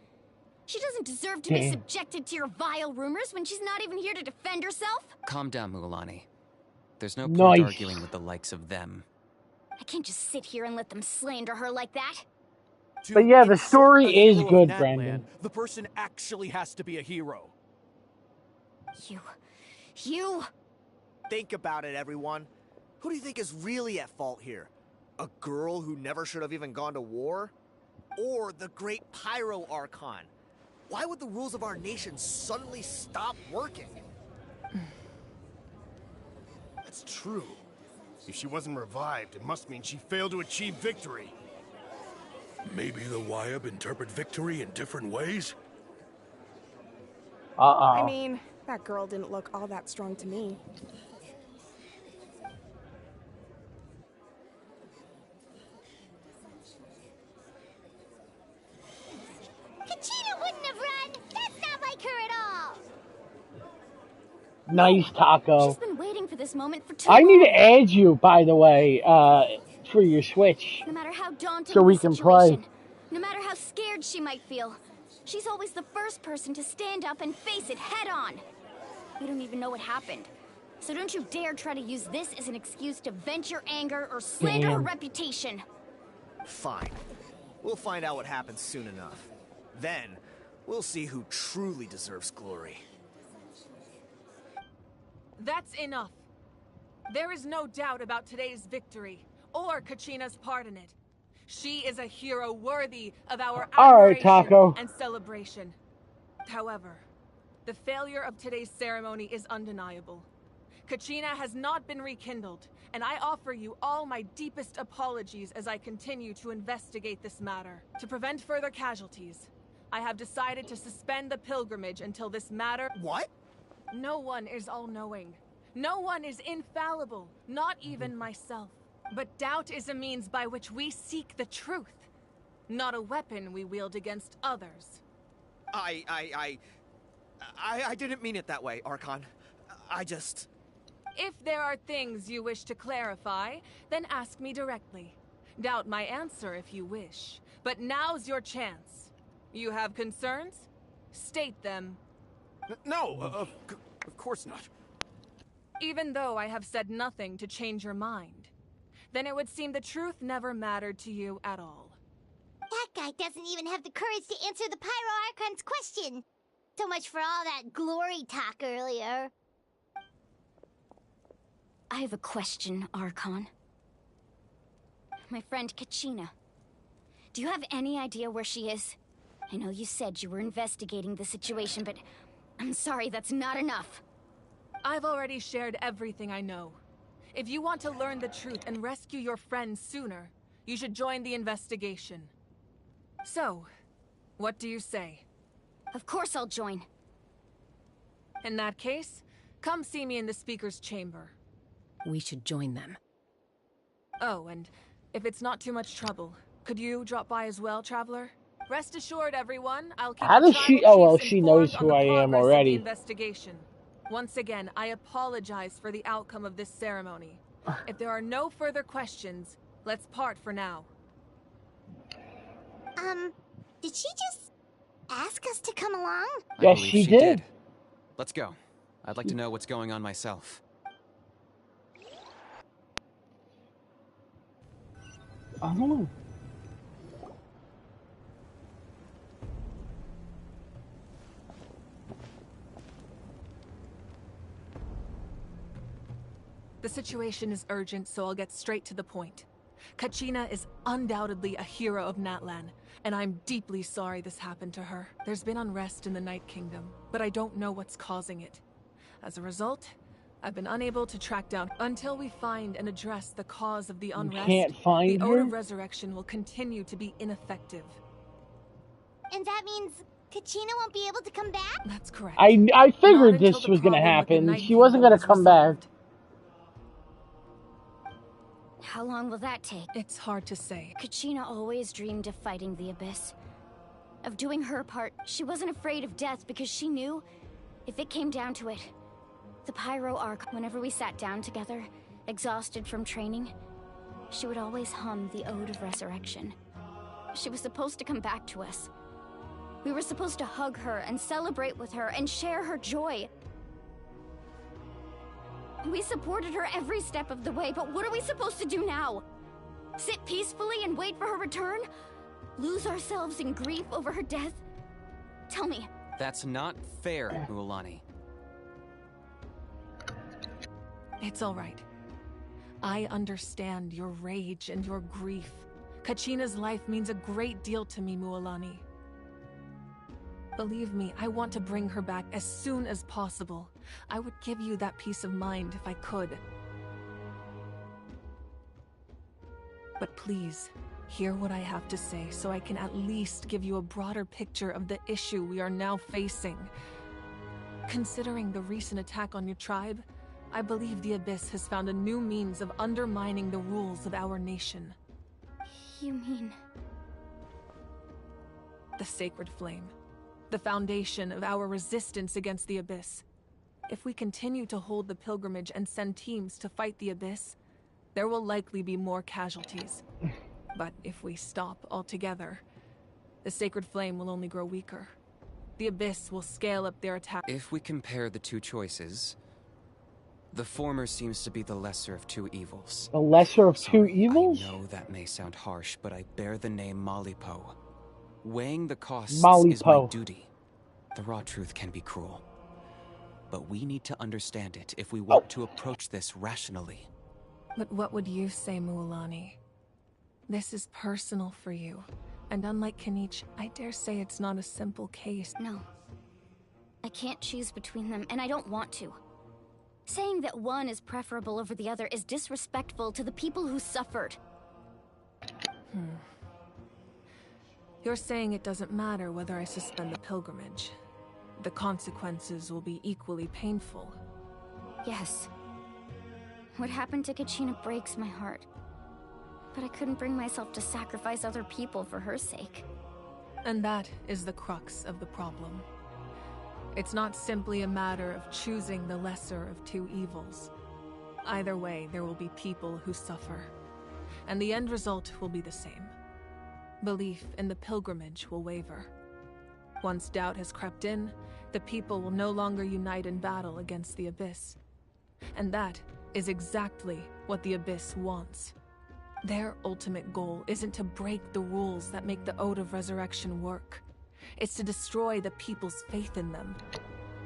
She doesn't deserve to be subjected to your vile rumors when she's not even here to defend herself! Calm down, Mualani. There's no point arguing with the likes of them. I can't just sit here and let them slander her like that. But yeah, the story is good, Brendan. The person actually has to be a hero. You... Think about it, everyone. Who do you think is really at fault here? A girl who never should have even gone to war? Or the great Pyro Archon? Why would the rules of our nation suddenly stop working? That's true. If she wasn't revived, it must mean she failed to achieve victory. Maybe the YUB interpret victory in different ways? I mean, that girl didn't look all that strong to me. Kachina wouldn't have run! That's not like her at all! Nice, Taco. She's been waiting for this moment for too I long. need to add you, by the way, for your Switch. No matter how daunting so we the can situation, play. no matter how scared she might feel, she's always the first person to stand up and face it head on. We don't even know what happened. So don't you dare try to use this as an excuse to vent your anger or slander her reputation. Fine. We'll find out what happens soon enough. Then, we'll see who truly deserves glory. That's enough. There is no doubt about today's victory, or Kachina's part in it. She is a hero worthy of our admiration and celebration. However, the failure of today's ceremony is undeniable. Kachina has not been rekindled, and I offer you all my deepest apologies as I continue to investigate this matter. To prevent further casualties, I have decided to suspend the pilgrimage until this matter— What? No one is all-knowing. No one is infallible, not even myself. But doubt is a means by which we seek the truth, not a weapon we wield against others. I didn't mean it that way, Archon. I just... If there are things you wish to clarify, then ask me directly. Doubt my answer if you wish. But now's your chance. You have concerns? State them. No, of course not. Even though I have said nothing to change your mind, then it would seem the truth never mattered to you at all. That guy doesn't even have the courage to answer the Pyro Archon's question. So much for all that glory talk earlier. I have a question, Archon. My friend Kachina. Do you have any idea where she is? I know you said you were investigating the situation, but I'm sorry, that's not enough. I've already shared everything I know. If you want to learn the truth and rescue your friends sooner, you should join the investigation. So, what do you say? Of course I'll join. In that case, come see me in the speaker's chamber. We should join them. Oh, and if it's not too much trouble, could you drop by as well, Traveler? Rest assured, everyone, I'll keep How the does tribal she? Oh well, chiefs she knows informed who on I the am progress of the already. investigation. Once again, I apologize for the outcome of this ceremony. If there are no further questions, let's part for now. Did she just ask us to come along? Yes, she did. Let's go. I'd like to know what's going on myself. I don't know. The situation is urgent, so I'll get straight to the point. Kachina is undoubtedly a hero of Natlan, and I'm deeply sorry this happened to her. There's been unrest in the Night Kingdom, but I don't know what's causing it. As a result, I've been unable to track down until we find and address the cause of the unrest. Can't find the her? Ode of Resurrection will continue to be ineffective. And that means Kachina won't be able to come back? That's correct. I figured Not until this the was gonna problem with the happen. Night She wasn't gonna Kingdom is come back. resolved. How long will that take? It's hard to say. Kachina always dreamed of fighting the Abyss. Of doing her part. She wasn't afraid of death because she knew, if it came down to it, the Pyro Arc, whenever we sat down together, exhausted from training, she would always hum the Ode of Resurrection. She was supposed to come back to us. We were supposed to hug her and celebrate with her and share her joy. We supported her every step of the way, but what are we supposed to do now? Sit peacefully and wait for her return? Lose ourselves in grief over her death? Tell me. That's not fair, Mualani. It's all right. I understand your rage and your grief. Kachina's life means a great deal to me, Mualani. Believe me, I want to bring her back as soon as possible. I would give you that peace of mind if I could. But please, hear what I have to say so I can at least give you a broader picture of the issue we are now facing. Considering the recent attack on your tribe, I believe the Abyss has found a new means of undermining the rules of our nation. You mean... The Sacred Flame. The foundation of our resistance against the Abyss. If we continue to hold the pilgrimage and send teams to fight the Abyss, there will likely be more casualties. But if we stop altogether, the Sacred Flame will only grow weaker. The Abyss will scale up their attack. If we compare the two choices, the former seems to be the lesser of two evils. The lesser of two evils? I know that may sound harsh, but I bear the name Malipo. Weighing the costs is my duty. The raw truth can be cruel. But we need to understand it if we want to approach this rationally. But what would you say, Mualani? This is personal for you. And unlike Kanich, I dare say it's not a simple case. No. I can't choose between them, and I don't want to. Saying that one is preferable over the other is disrespectful to the people who suffered. You're saying it doesn't matter whether I suspend the pilgrimage. The consequences will be equally painful. Yes. What happened to Kachina breaks my heart. But I couldn't bring myself to sacrifice other people for her sake. And that is the crux of the problem. It's not simply a matter of choosing the lesser of two evils. Either way, there will be people who suffer. And the end result will be the same. Belief in the pilgrimage will waver. Once doubt has crept in, the people will no longer unite in battle against the Abyss. And that is exactly what the Abyss wants. Their ultimate goal isn't to break the rules that make the Ode of Resurrection work. It's to destroy the people's faith in them.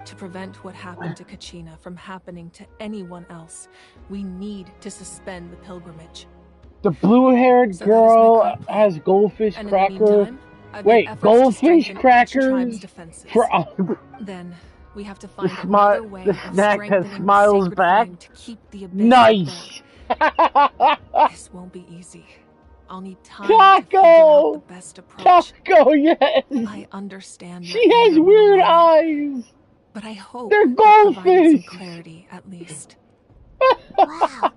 To prevent what happened to Kachina from happening to anyone else, we need to suspend the pilgrimage. The blue-haired girl has goldfish cracker. Wait, goldfish crackers for Then we have to find another way the of snack that strengthening smiles the sacred back. flame to keep the abyss Nice. This won't be easy. I'll need time to figure out the best approach. Taco, yes. I understand. She has weird eyes. But I hope they're provided some goldfish. clarity at least. Wow.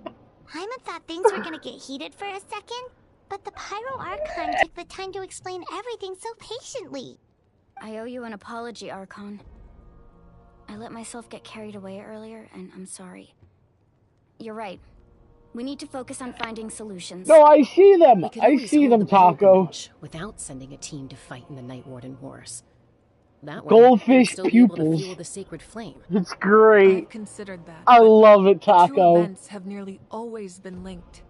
Hyman thought things were gonna get heated for a second, but the Pyro Archon took the time to explain everything so patiently. I owe you an apology, Archon. I let myself get carried away earlier, and I'm sorry. You're right. We need to focus on finding solutions. No, I see them. I see them, the Taco. Without sending a team to fight in the Night Warden Wars. That way, Goldfish we'll still be able to pupils. fuel the sacred flame. It's great. I've considered that. I love it, The two Taco. events have nearly always been linked.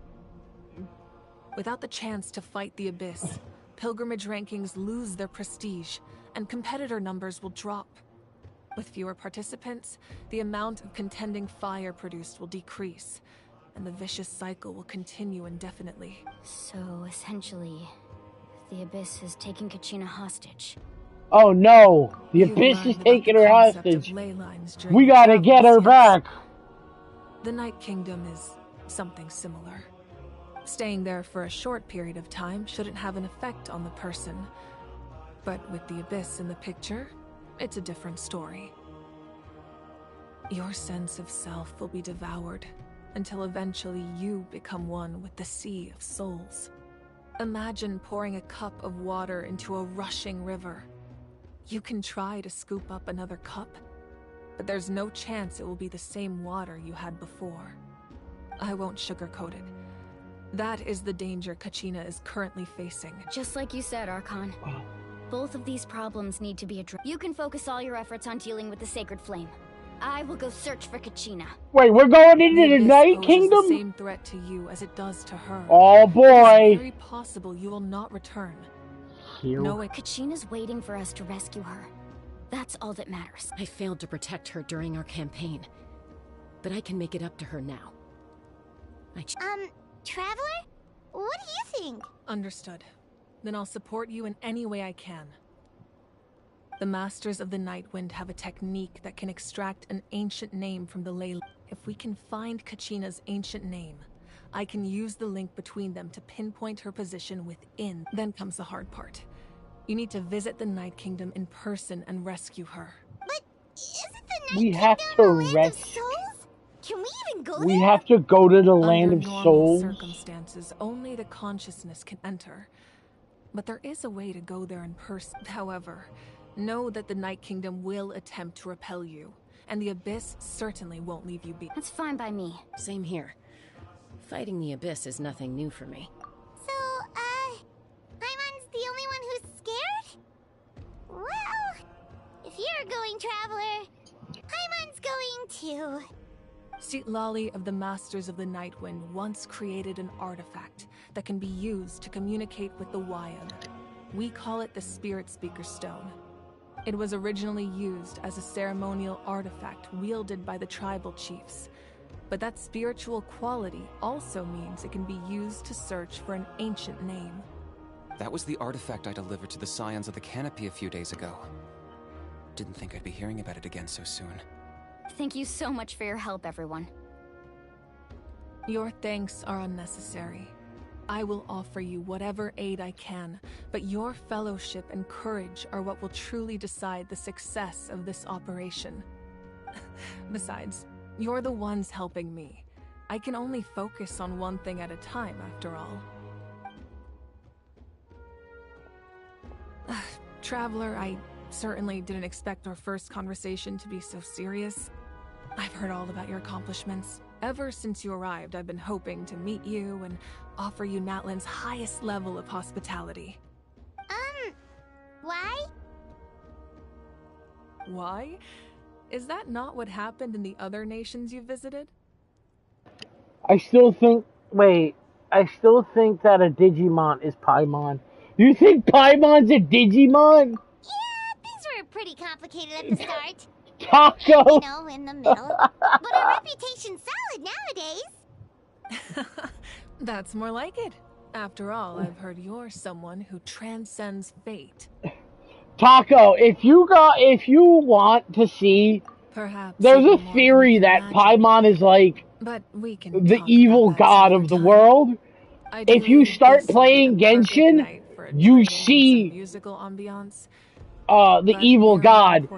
Without the chance to fight the abyss, pilgrimage rankings lose their prestige, and competitor numbers will drop. With fewer participants, the amount of contending fire produced will decrease, and the vicious cycle will continue indefinitely. So, essentially, the Abyss has taken Kachina hostage. Oh no, the Abyss is taking her hostage. We gotta get her back. The Night Kingdom is something similar. Staying there for a short period of time shouldn't have an effect on the person. But with the Abyss in the picture, it's a different story. Your sense of self will be devoured until eventually you become one with the Sea of Souls. Imagine pouring a cup of water into a rushing river. You can try to scoop up another cup, but there's no chance it will be the same water you had before. I won't sugarcoat it. That is the danger Kachina is currently facing. Just like you said, Archon. Both of these problems need to be addressed. You can focus all your efforts on dealing with the Sacred Flame. I will go search for Kachina. Wait, we're going into the Night Kingdom? The same threat to you as it does to her. Oh boy. It's very possible you will not return. No, Kachina's waiting for us to rescue her. That's all that matters. I failed to protect her during our campaign, but I can make it up to her now. Traveler? What do you think? Understood. Then I'll support you in any way I can. The Masters of the Nightwind have a technique that can extract an ancient name from the ley. If we can find Kachina's ancient name, I can use the link between them to pinpoint her position within. Then comes the hard part. You need to visit the Night Kingdom in person and rescue her. But isn't the Night We have to rescue. Can we even go We there? have to go to the land Under of normal souls. circumstances, only the consciousness can enter. But there is a way to go there in person. However, know that the Night Kingdom will attempt to repel you, and the Abyss certainly won't leave you be. That's fine by me. Same here. Fighting the Abyss is nothing new for me. So, Paimon's the only one who's scared? Well, if you're going, Traveler, Paimon's going too. Lali of the Masters of the Nightwind once created an artifact that can be used to communicate with the Wyab. We call it the Spirit Speaker Stone. It was originally used as a ceremonial artifact wielded by the tribal chiefs. But that spiritual quality also means it can be used to search for an ancient name. That was the artifact I delivered to the Scions of the Canopy a few days ago. Didn't think I'd be hearing about it again so soon. Thank you so much for your help, everyone. Your thanks are unnecessary. I will offer you whatever aid I can, but your fellowship and courage are what will truly decide the success of this operation. Besides, you're the ones helping me. I can only focus on one thing at a time, after all. Traveler, I certainly didn't expect our first conversation to be so serious. I've heard all about your accomplishments. Ever since you arrived, I've been hoping to meet you and offer you Natlan's highest level of hospitality. Why? Why? Is that not what happened in the other nations you visited? I still think that a Digimon is Paimon. You think Paimon's a Digimon? Yeah, things were pretty complicated at the start. Taco! You know, in the middle. But our reputation's solid nowadays. That's more like it. After all, I've heard you're someone who transcends fate. Taco, if you want to see, perhaps there's a theory that Paimon is like the evil god of the world. If you start playing Genshin, you see musical ambiance. The evil god.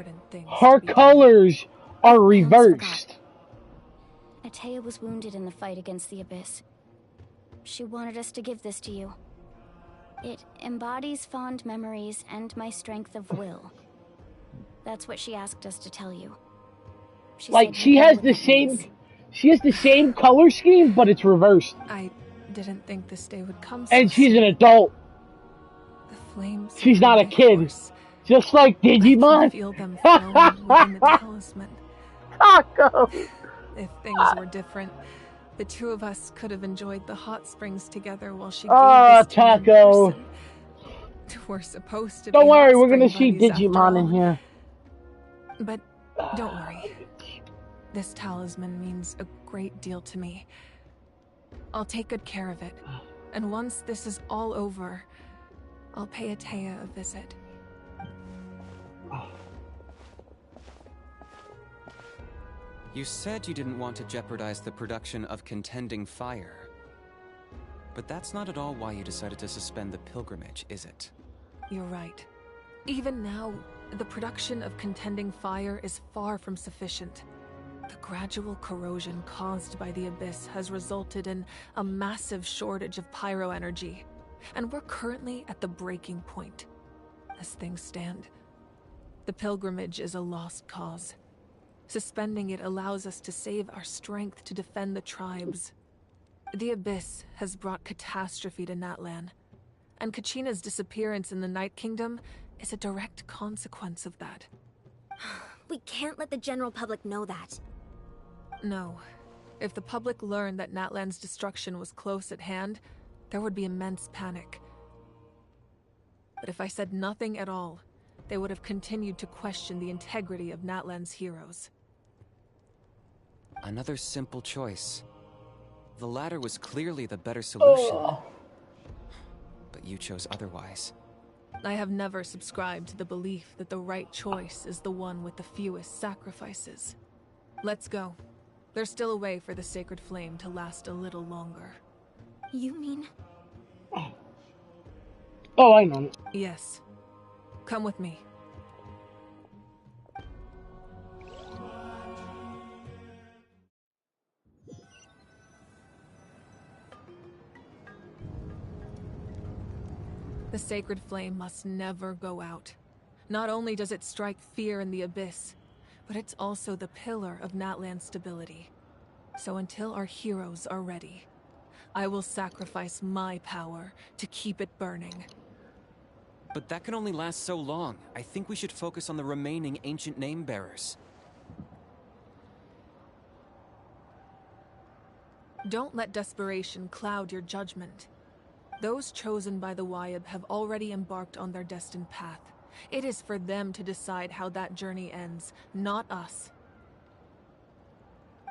Her colors are reversed. Atea was wounded in the fight against the Abyss. She wanted us to give this to you. It embodies fond memories and my strength of will. That's what she asked us to tell you. She has the same color scheme, but it's reversed. I didn't think this day would come. And she's an adult. The flames. She's not a kid. Just like Digimon. I can feel them flowing within the talisman. Taco. If things were different, the two of us could have enjoyed the hot springs together while she gave us to Taco. We're supposed to Don't be worry, we're gonna see Digimon in here. But don't worry. This talisman means a great deal to me. I'll take good care of it. And once this is all over, I'll pay Atea a visit. You said you didn't want to jeopardize the production of Contending Fire. But that's not at all why you decided to suspend the pilgrimage, is it? You're right. Even now, the production of Contending Fire is far from sufficient. The gradual corrosion caused by the Abyss has resulted in a massive shortage of pyro energy, and we're currently at the breaking point. As things stand, the pilgrimage is a lost cause. Suspending it allows us to save our strength to defend the tribes. The Abyss has brought catastrophe to Natlan, and Kachina's disappearance in the Night Kingdom is a direct consequence of that. We can't let the general public know that. No. If the public learned that Natlan's destruction was close at hand, there would be immense panic. But if I said nothing at all, they would have continued to question the integrity of Natlan's heroes. Another simple choice. The latter was clearly the better solution. But you chose otherwise. I have never subscribed to the belief that the right choice is the one with the fewest sacrifices. Let's go. There's still a way for the sacred flame to last a little longer. You mean? Oh, I know. Yes. Come with me. The sacred flame must never go out. Not only does it strike fear in the Abyss, but it's also the pillar of Natlan's stability. So until our heroes are ready, I will sacrifice my power to keep it burning. But that can only last so long. I think we should focus on the remaining ancient name bearers. Don't let desperation cloud your judgment. Those chosen by the Wayab have already embarked on their destined path. It is for them to decide how that journey ends, not us.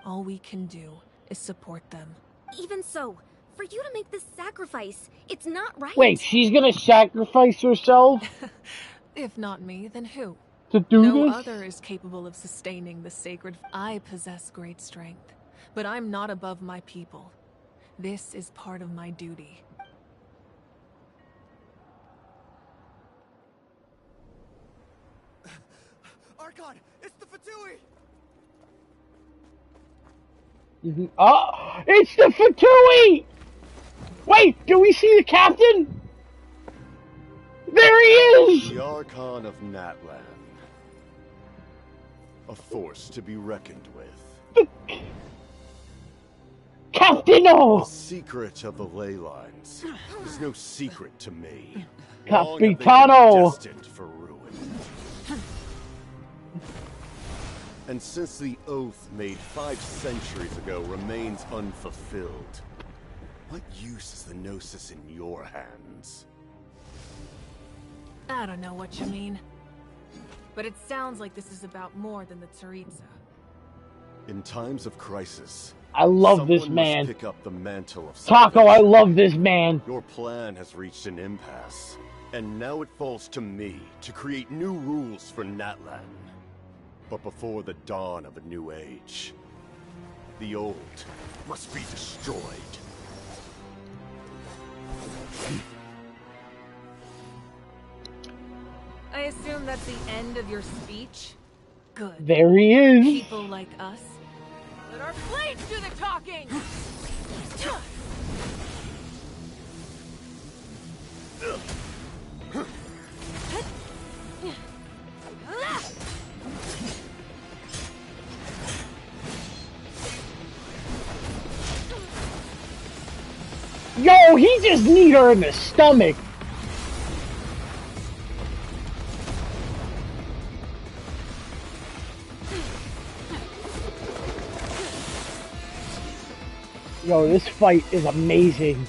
All we can do is support them. Even so, for you to make this sacrifice, it's not right. Wait, she's gonna sacrifice herself? If not me, then who? To do no this? other is capable of sustaining the sacred. I possess great strength, but I'm not above my people. This is part of my duty. Archon, it's the Fatui! Oh, it's the Fatui! Wait, do we see the captain? There he is! The Archon of Natlan. A force to be reckoned with. Captaino! The secret of the ley lines is no secret to me. Capitano! Destined for ruin. And since the oath made 5 centuries ago remains unfulfilled, what use is the Gnosis in your hands? I don't know what you mean. But it sounds like this is about more than the Tsaritsa. In times of crisis, I love this someone man. must pick up the mantle of Taco, I salvation. love this man. Your plan has reached an impasse, and now it falls to me to create new rules for Natlan. But before the dawn of a new age, the old must be destroyed. I assume that's the end of your speech? Good. There he is. People like us. Let our blades do the talking! Yo, he just kneed her in the stomach. Yo, this fight is amazing.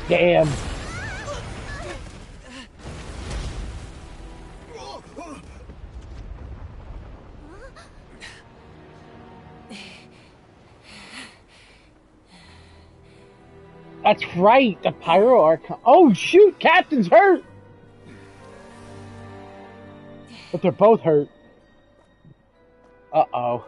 Damn. That's right, the Pyro Archon. Oh shoot, Captain's hurt! But they're both hurt. Uh-oh.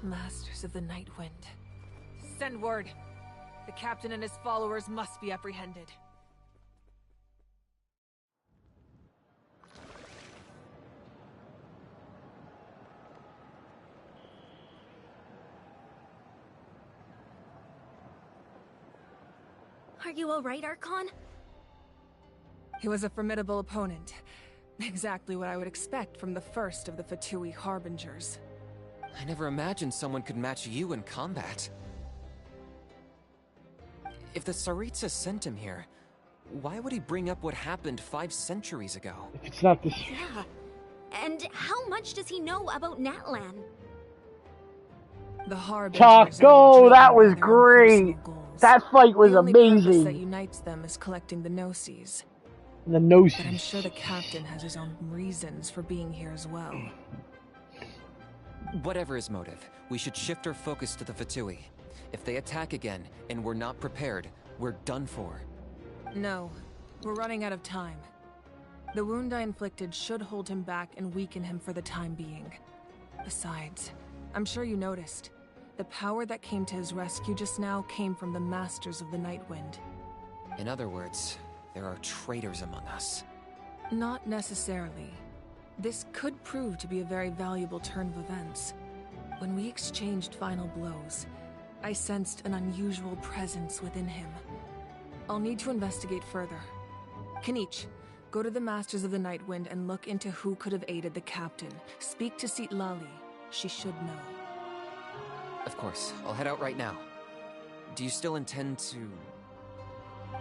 Masters of the Night Wind. Send word. The captain and his followers must be apprehended. Are you alright, Archon? He was a formidable opponent. Exactly what I would expect from the first of the Fatui Harbingers. I never imagined someone could match you in combat. If the Tsaritsa sent him here, why would he bring up what happened 5 centuries ago? If it's not this... Yeah. And how much does he know about Natlan? The Harbingers Taco, that was great! That fight was the only purpose that amazing! unites them is collecting the Gnosis. The Gnosis. But I'm sure the captain has his own reasons for being here as well. Whatever his motive, we should shift our focus to the Fatui. If they attack again, and we're not prepared, we're done for. No, we're running out of time. The wound I inflicted should hold him back and weaken him for the time being. Besides, I'm sure you noticed, the power that came to his rescue just now came from the Masters of the Night Wind. In other words, there are traitors among us. Not necessarily. This could prove to be a very valuable turn of events. When we exchanged final blows, I sensed an unusual presence within him. I'll need to investigate further. Kanich, go to the Masters of the Night Wind and look into who could have aided the captain. Speak to Sitlali. She should know. Of course, I'll head out right now. Do you still intend to...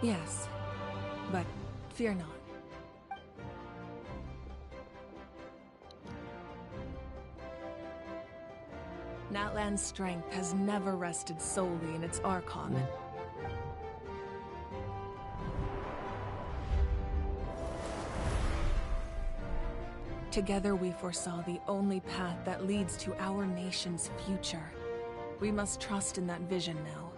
Yes, but fear not. Natlan's strength has never rested solely in its Archon. Together we foresaw the only path that leads to our nation's future. We must trust in that vision now.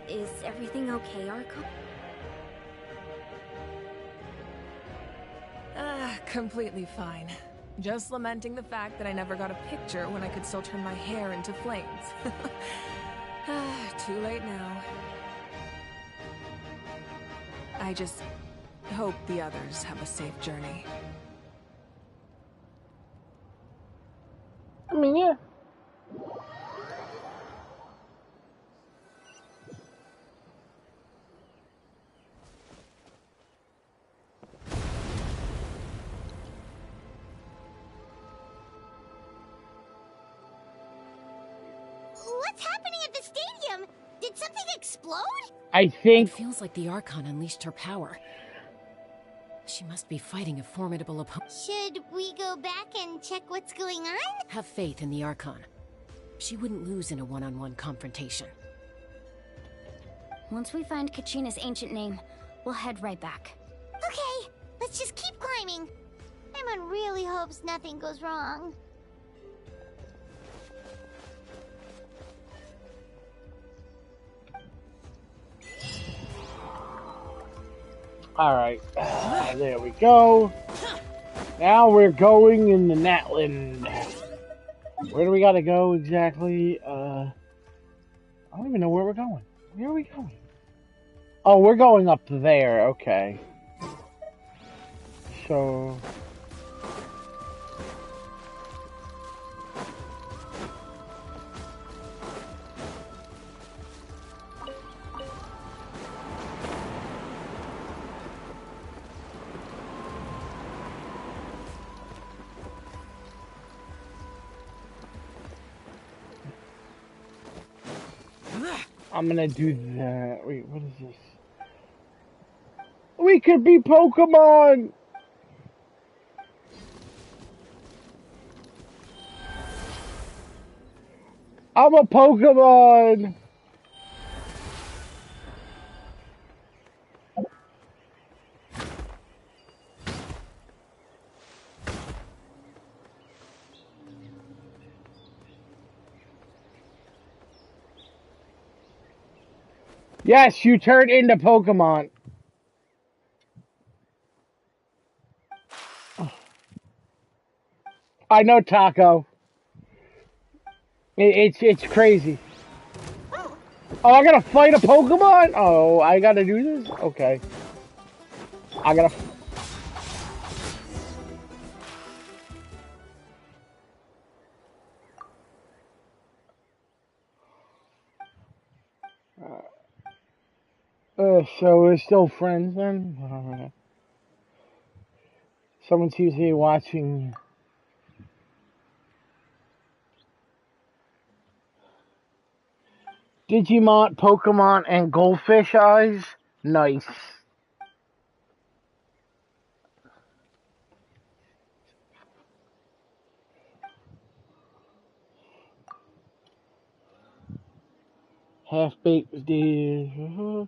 Is everything okay, Archon? Completely fine. Just lamenting the fact that I never got a picture when I could still turn my hair into flames. Too late now. I just hope the others have a safe journey. I mean, yeah. What's happening at the stadium? Did something explode? I think... It feels like the Archon unleashed her power. She must be fighting a formidable opponent. Should we go back and check what's going on? Have faith in the Archon. She wouldn't lose in a one-on-one confrontation. Once we find Kachina's ancient name, we'll head right back. Okay, let's just keep climbing. Paimon really hopes nothing goes wrong. Alright, there we go. Now we're going in the Natlan. Where do we gotta go exactly? I don't even know where we're going. Where are we going? Oh, we're going up there, okay. So... I'm gonna do that. Wait, what is this? We could be Pokemon! I'm a Pokemon! Yes, you turned into Pokemon. I know, Taco. It's crazy. Oh, I gotta fight a Pokemon? Oh, I gotta do this? Okay. I gotta... so we're still friends then? Someone seems to be watching... Digimon, Pokemon, and Goldfish Eyes? Nice. Half-baked deer.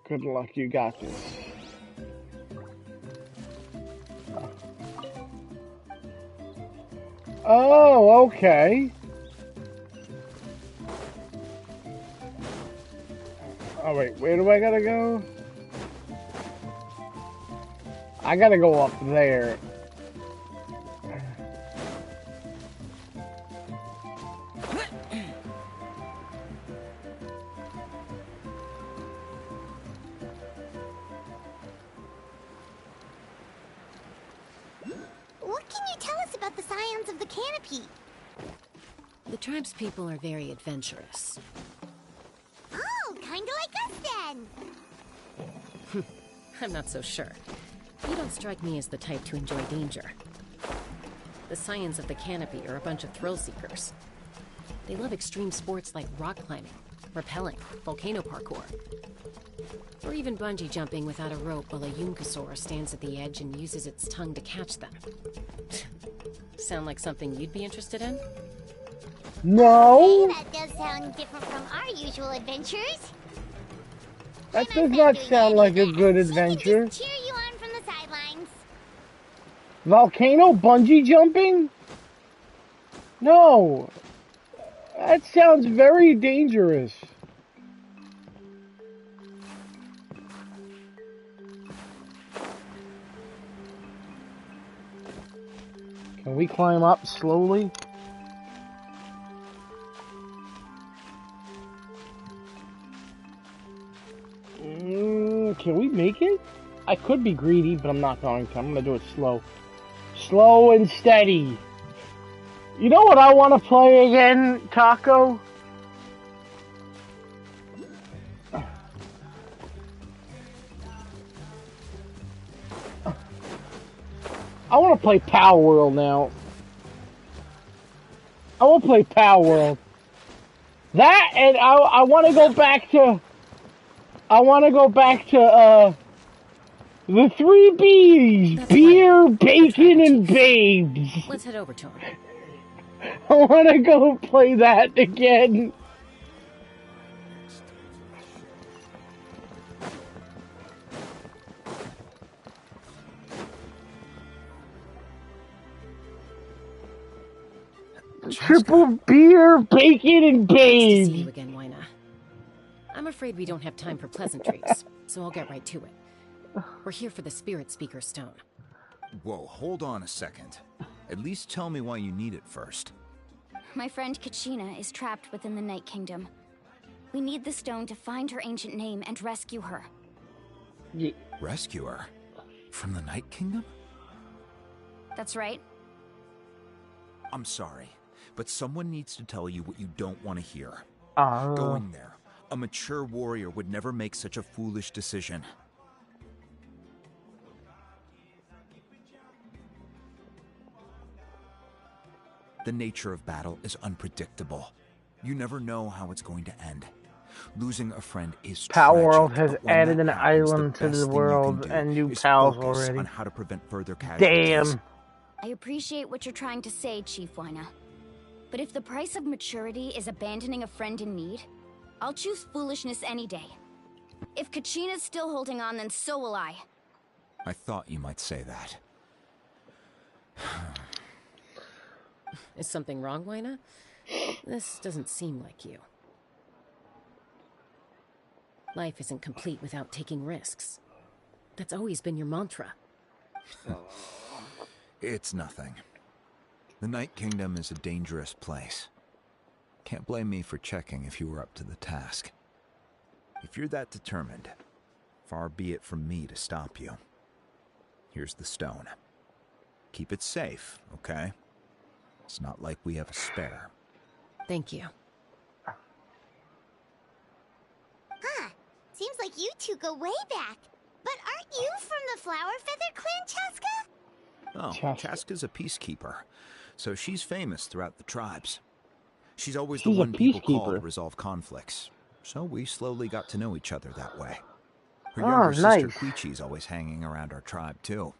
Good luck, you got this. Oh, okay. Oh wait, where do I gotta go? I gotta go up there. What can you tell us about the scions of the canopy? The tribe's people are very adventurous. Oh, kinda like us then. I'm not so sure. You don't strike me as the type to enjoy danger. The scions of the canopy are a bunch of thrill seekers. They love extreme sports like rock climbing, rappelling, volcano parkour, or even bungee jumping without a rope while a Yunkasaur stands at the edge and uses its tongue to catch them. Sound like something you'd be interested in? No! Hey, that does sound different from our usual adventures. That does not sound like a good adventure. Cheer you on from the sidelines. Volcano bungee jumping? No. That sounds very dangerous. Can we climb up slowly? Can we make it? I could be greedy, but I'm not going to. I'm going to do it slow. Slow and steady. You know what I want to play again, Taco? I want to play Power World now. I want to play Power World. That, and I want to go back to... I want to go back to, the 3 B's. That's Beer, right. bacon, and babes. Let's head over to him. I want to go play that again. Triple beer, bacon, and Nice to babes. see you again, Wina. I'm afraid we don't have time for pleasantries, so I'll get right to it. We're here for the Spirit Speaker Stone. Whoa, hold on a second. At least tell me why you need it first. My friend Kachina is trapped within the Night Kingdom. We need the stone to find her ancient name and rescue her. Rescue her? From the Night Kingdom? That's right. I'm sorry, but someone needs to tell you what you don't want to hear. Oh. Going there. A mature warrior would never make such a foolish decision. The nature of battle is unpredictable. You never know how it's going to end. Losing a friend is Power tragic, World has but when added that an happens, island the to best the thing you world can do and new is pals focus already. on how to prevent further casualties. Damn. I appreciate what you're trying to say, Chief Wina. But if the price of maturity is abandoning a friend in need, I'll choose foolishness any day. If Kachina's still holding on, then so will I. I thought you might say that. Is something wrong, Wina? This doesn't seem like you. Life isn't complete without taking risks. That's always been your mantra. It's nothing. The Night Kingdom is a dangerous place. Can't blame me for checking if you were up to the task. If you're that determined, far be it from me to stop you. Here's the stone. Keep it safe, okay? It's not like we have a spare. Thank you. Huh. Seems like you two go way back. But aren't you from the Flower Feather Clan, Chaska? Oh, Chaska's a peacekeeper, so she's famous throughout the tribes. She's always She's the a one people call peacekeeper. to resolve conflicts, so we slowly got to know each other that way. Her Oh, younger sister nice. Quichi's always hanging around our tribe too.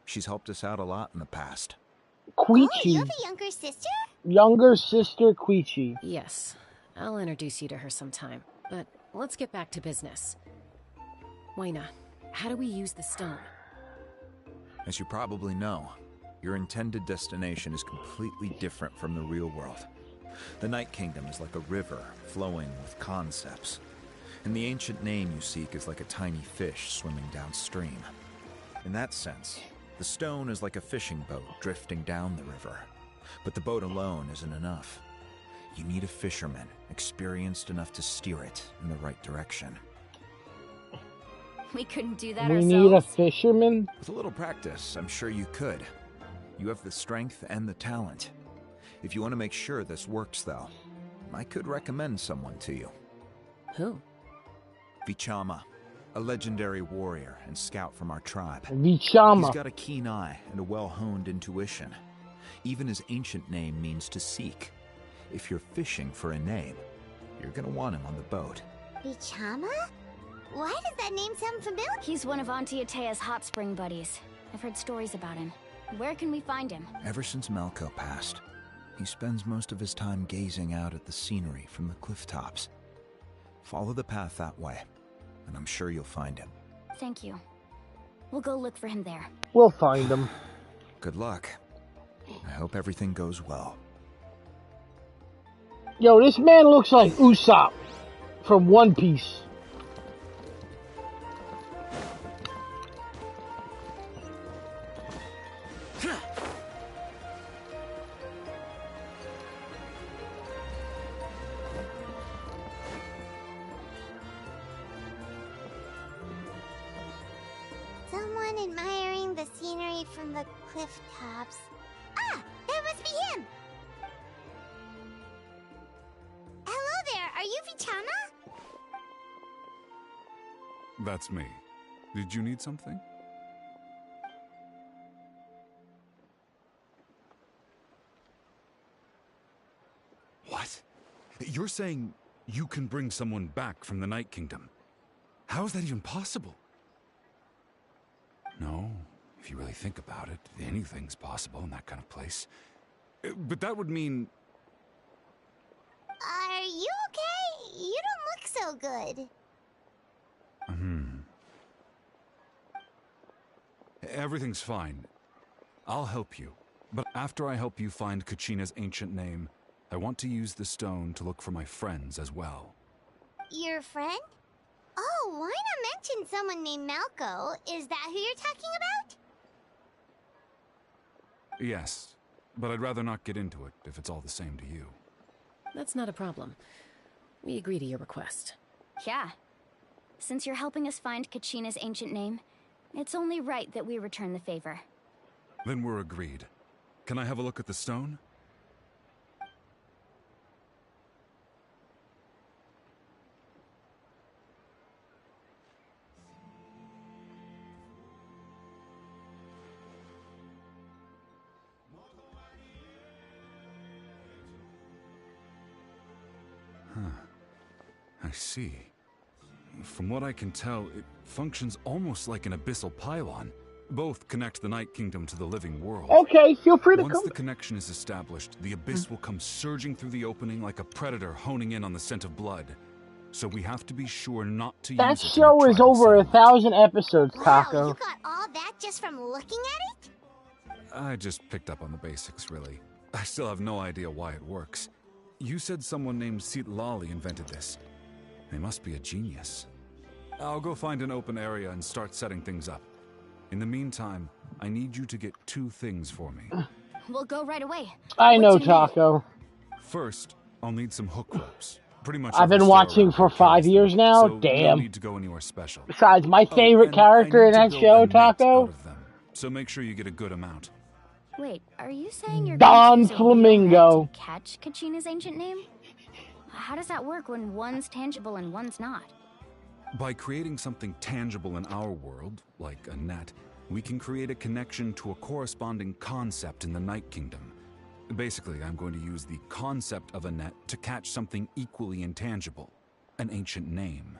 She's helped us out a lot in the past. Oh, Quichi. you have a younger sister? Younger sister Quichi. Yes, I'll introduce you to her sometime. But let's get back to business. Wina, how do we use the stone? As you probably know, your intended destination is completely different from the real world. The Night Kingdom is like a river flowing with concepts, and the ancient name you seek is like a tiny fish swimming downstream. In that sense, the stone is like a fishing boat drifting down the river. But the boat alone isn't enough. You need a fisherman, experienced enough to steer it in the right direction. We couldn't do that We ourselves. need a fisherman? With a little practice, I'm sure you could. You have the strength and the talent. If you want to make sure this works, though, I could recommend someone to you. Who? Vichama, a legendary warrior and scout from our tribe. Vichama. He's got a keen eye and a well-honed intuition. Even his ancient name means to seek. If you're fishing for a name, you're gonna want him on the boat. Vichama? Why does that name sound familiar? He's one of Auntie Atea's hot spring buddies. I've heard stories about him. Where can we find him? Ever since Malko passed, he spends most of his time gazing out at the scenery from the cliff tops. Follow the path that way, and I'm sure you'll find him. Thank you. We'll go look for him there. We'll find him. Good luck. I hope everything goes well. Yo, this man looks like Usopp from One Piece. Someone admiring the scenery from the cliff tops. Ah, that must be him! Hello there, are you Vichama? That's me. Did you need something? What? You're saying you can bring someone back from the Night Kingdom? How is that even possible? No, if you really think about it, anything's possible in that kind of place. But that would mean... Are you okay? You don't look so good. Everything's fine. I'll help you. But after I help you find Kachina's ancient name, I want to use the stone to look for my friends as well. Your friend? Oh, why not mention someone named Malko? Is that who you're talking about? Yes, but I'd rather not get into it if it's all the same to you. That's not a problem. We agree to your request. Yeah. Since you're helping us find Kachina's ancient name, it's only right that we return the favor. Then we're agreed. Can I have a look at the stone? I see. From what I can tell, it functions almost like an abyssal pylon. Both connect the Night Kingdom to the living world. Okay, feel free to Once come. the connection is established, the abyss will come surging through the opening like a predator honing in on the scent of blood. So we have to be sure not to That use it. show is over 1,000 episodes, Taco. Wow, you got all that just from looking at it? I just picked up on the basics, really. I still have no idea why it works. You said someone named Lali invented this. They must be a genius. I'll go find an open area and start setting things up. In the meantime, I need you to get 2 things for me. We'll go right away. I know, What do you need? Taco. First, I'll need some hook ropes. Pretty much I've every been store watching around for here 5 carries years them, now. so no Damn. need to go anywhere special. Besides, my favorite and character I in need that to show, build a net out Taco. of them, so make sure you get a good amount. Wait, are you saying you're Don going to use a real Flamingo. net to catch Kachina's ancient name? How does that work when one's tangible and one's not? By creating something tangible in our world, like a net, we can create a connection to a corresponding concept in the Night Kingdom. Basically, I'm going to use the concept of a net to catch something equally intangible, an ancient name.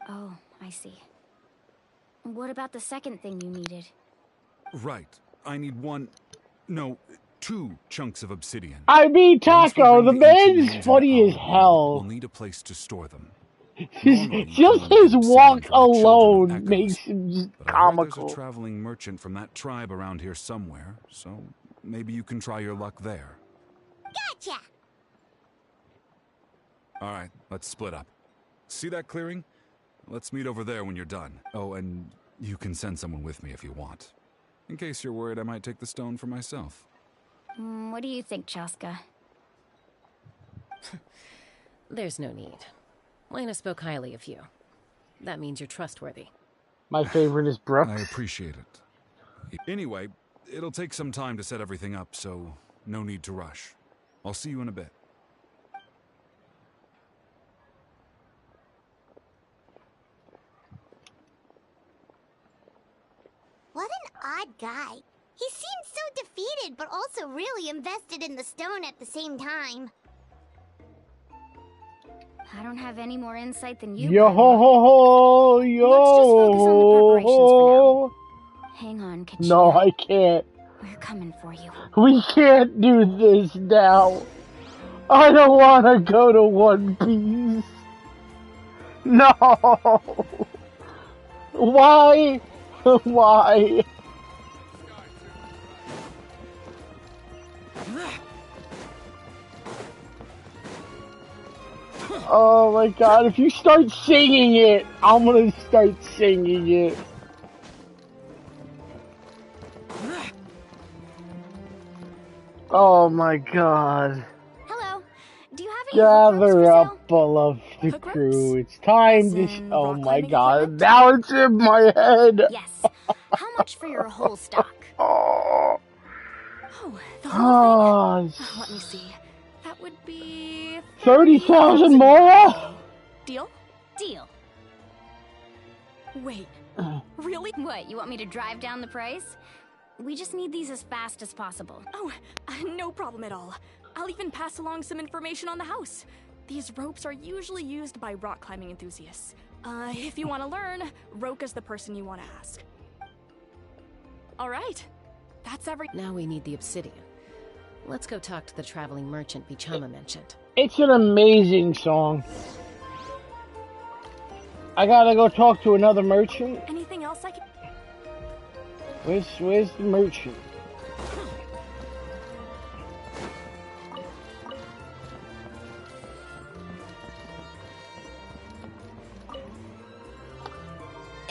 Oh, I see. What about the second thing you needed? Right. I need 2 chunks of obsidian. I mean, Once we Taco, bring the the ancient man's names funny into as our world, hell. We'll need a place to store them. Just his walk alone makes him just But I heard there's comical. a traveling merchant from that tribe around here somewhere, so maybe you can try your luck there. Gotcha! All right, let's split up. See that clearing? Let's meet over there when you're done. Oh, and You can send someone with me if you want. In case you're worried I might take the stone for myself. What do you think, Chaska? There's no need. Lena spoke highly of you. That means you're trustworthy. My favorite is Brooks. I appreciate it. Anyway, it'll take some time to set everything up, so no need to rush. I'll see you in a bit. What an odd guy. He seems so defeated, but also really invested in the stone at the same time. I don't have any more insight than you. Yo ho ho ho yo. Let's just focus on the preparations for now. Hang on, Kachina. No, I can't. We're coming for you. We can't do this now. I don't want to go to One Piece. No. Why? Why? Oh my god, if you start singing it, I'm gonna start singing it. Oh my god. Hello. Do you have any Gather up all of the crew. It's time to... Oh my god, now it's in my head. Yes. How much for your whole stock? Oh, the whole thing? Let me see. That would be... 30,000 more? Deal? Deal. Wait. Really? What, you want me to drive down the price? We just need these as fast as possible. Oh, no problem at all. I'll even pass along some information on the house. These ropes are usually used by rock climbing enthusiasts. If you want to learn, Roka's the person you want to ask. All right. That's Now we need the obsidian. Let's go talk to the traveling merchant Vichama mentioned. It's an amazing song. I gotta go talk to another merchant. Anything else I can... Where's the merchant?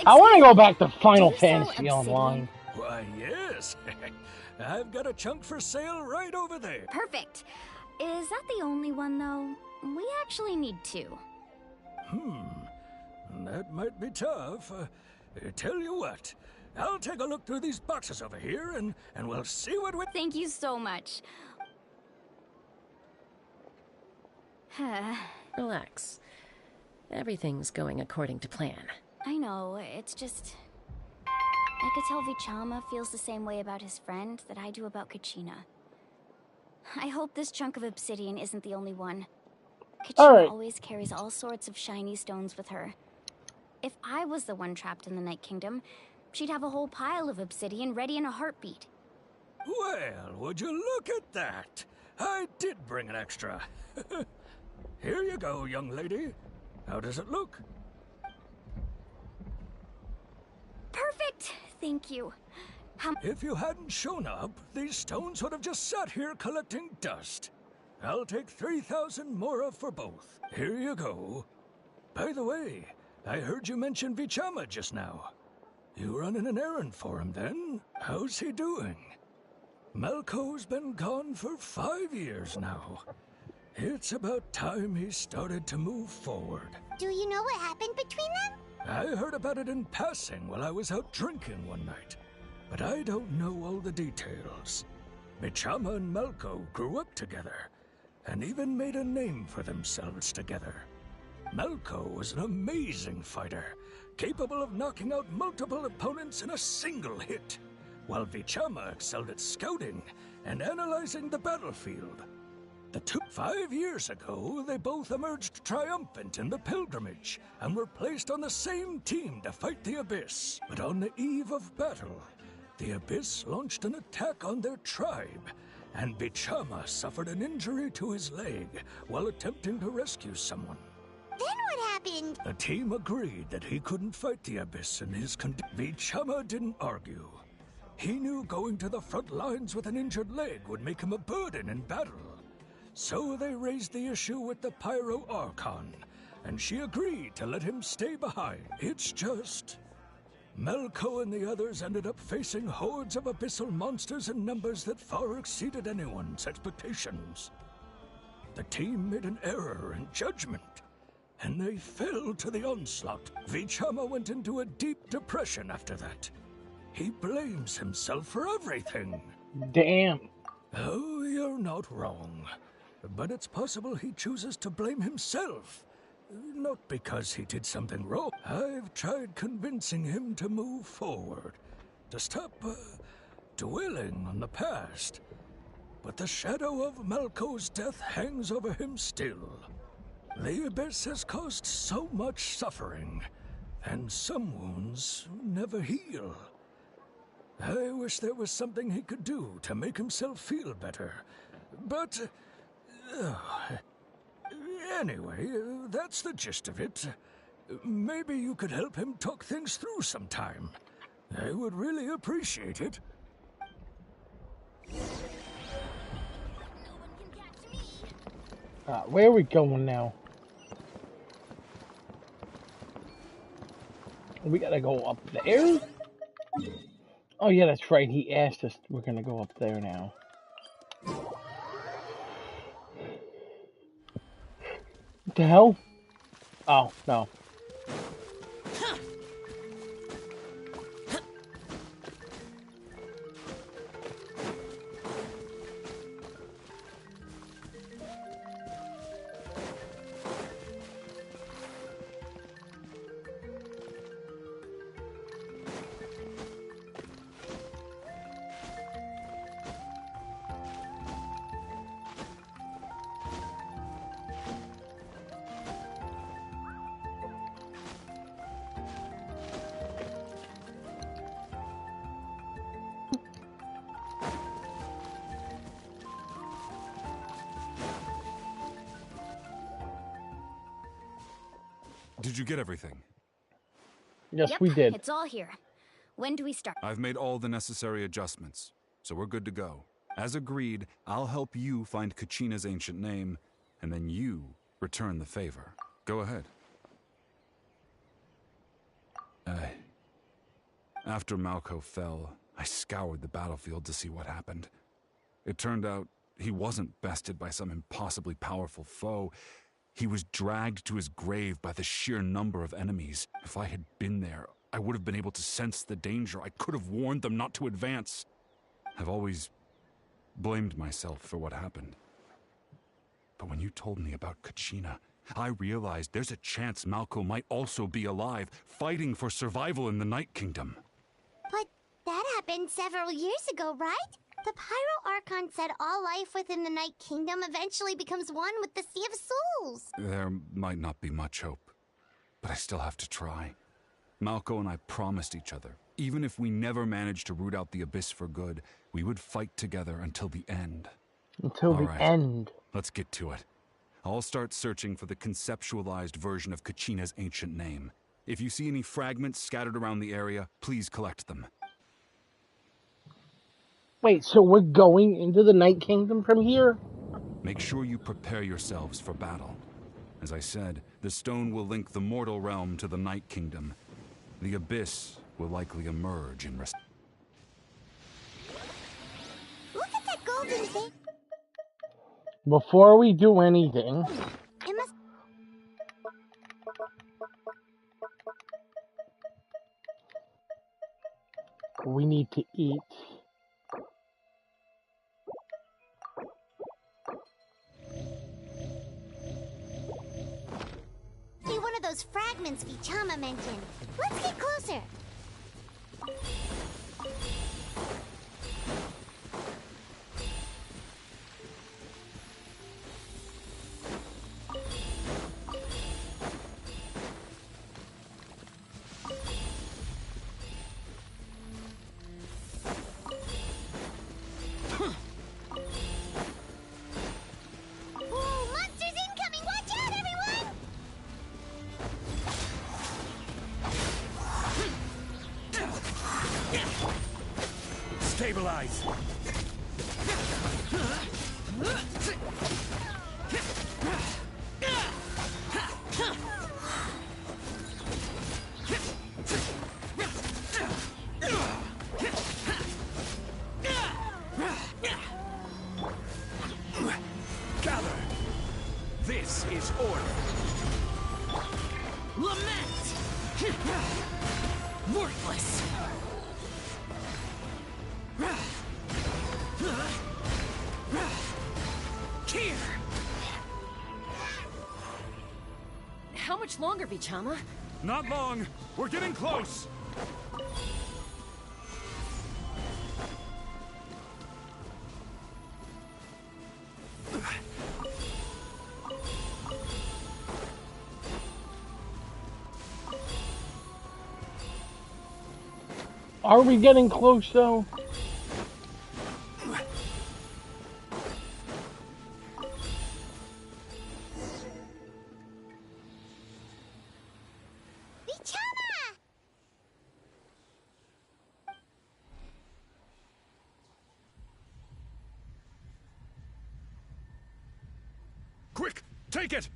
I want to go back to Final Fantasy Online. Why, yes. I've got a chunk for sale right over there. Perfect. Is that the only one, though? We actually need two. That might be tough. Tell you what, I'll take a look through these boxes over here, and we'll see what we... Thank you so much. Relax. Everything's going according to plan. I know, it's just... I could tell Vichama feels the same way about his friend that I do about Kachina. I hope this chunk of obsidian isn't the only one. Kachina always carries all sorts of shiny stones with her. If I was the one trapped in the Night Kingdom, she'd have a whole pile of obsidian ready in a heartbeat. Well, would you look at that? I did bring an extra. Here you go, young lady. How does it look? Perfect! Thank you. If you hadn't shown up, these stones would have just sat here collecting dust. I'll take 3,000 mora for both. Here you go. By the way, I heard you mention Vichama just now. You running an errand for him then? How's he doing? Malko's been gone for 5 years now. It's about time he started to move forward. Do you know what happened between them? I heard about it in passing while I was out drinking one night, but I don't know all the details. Vichama and Malko grew up together, and even made a name for themselves together. Malko was an amazing fighter, capable of knocking out multiple opponents in a single hit, while Vichama excelled at scouting and analyzing the battlefield. 5 years ago, they both emerged triumphant in the pilgrimage and were placed on the same team to fight the Abyss. But on the eve of battle, the Abyss launched an attack on their tribe, and Vichama suffered an injury to his leg while attempting to rescue someone. Then what happened? The team agreed that he couldn't fight the Abyss in his condition. Vichama didn't argue. He knew going to the front lines with an injured leg would make him a burden in battle. So they raised the issue with the Pyro Archon, and she agreed to let him stay behind. It's just... Melko and the others ended up facing hordes of abyssal monsters in numbers that far exceeded anyone's expectations. The team made an error in judgment, and they fell to the onslaught. Vichama went into a deep depression after that. He blames himself for everything. Damn. Oh, you're not wrong. But it's possible he chooses to blame himself. Not because he did something wrong. I've tried convincing him to move forward, to stop dwelling on the past. But the shadow of Malko's death hangs over him still. The Abyss has caused so much suffering, and some wounds never heal. I wish there was something he could do to make himself feel better. But... anyway, that's the gist of it. Maybe you could help him talk things through sometime. I would really appreciate it. Where are we going now? We gotta go up there? Oh yeah, that's right. He asked us. We're gonna go up there now. What the hell? Oh, no. Did you get everything? Yes, yep, we did. It's all here. When do we start? I've made all the necessary adjustments, so we're good to go. As agreed, I'll help you find Kachina's ancient name, and then you return the favor. Go ahead. After Malko fell, I scoured the battlefield to see what happened. It turned out he wasn't bested by some impossibly powerful foe. He was dragged to his grave by the sheer number of enemies. If I had been there, I would have been able to sense the danger. I could have warned them not to advance. I've always blamed myself for what happened. But when you told me about Kachina, I realized there's a chance Malko might also be alive, fighting for survival in the Night Kingdom. But that happened several years ago, right? The Pyro Archon said all life within the Night Kingdom eventually becomes one with the Sea of Souls. There might not be much hope, but I still have to try. Malko and I promised each other, even if we never managed to root out the Abyss for good, we would fight together until the end. Until the end. Let's get to it. I'll start searching for the conceptualized version of Kachina's ancient name. If you see any fragments scattered around the area, please collect them. Wait, so we're going into the Night Kingdom from here? Make sure you prepare yourselves for battle. As I said, the stone will link the mortal realm to the Night Kingdom. The Abyss will likely emerge in rest. Look at that golden thing. Before we do anything... It must... We need to eat. See one of those fragments Vichama mentioned. Let's get closer. Stabilize! Worthless! Here! How much longer, Vichama? Not long. We're getting close. Are we getting close though? Quick, take it!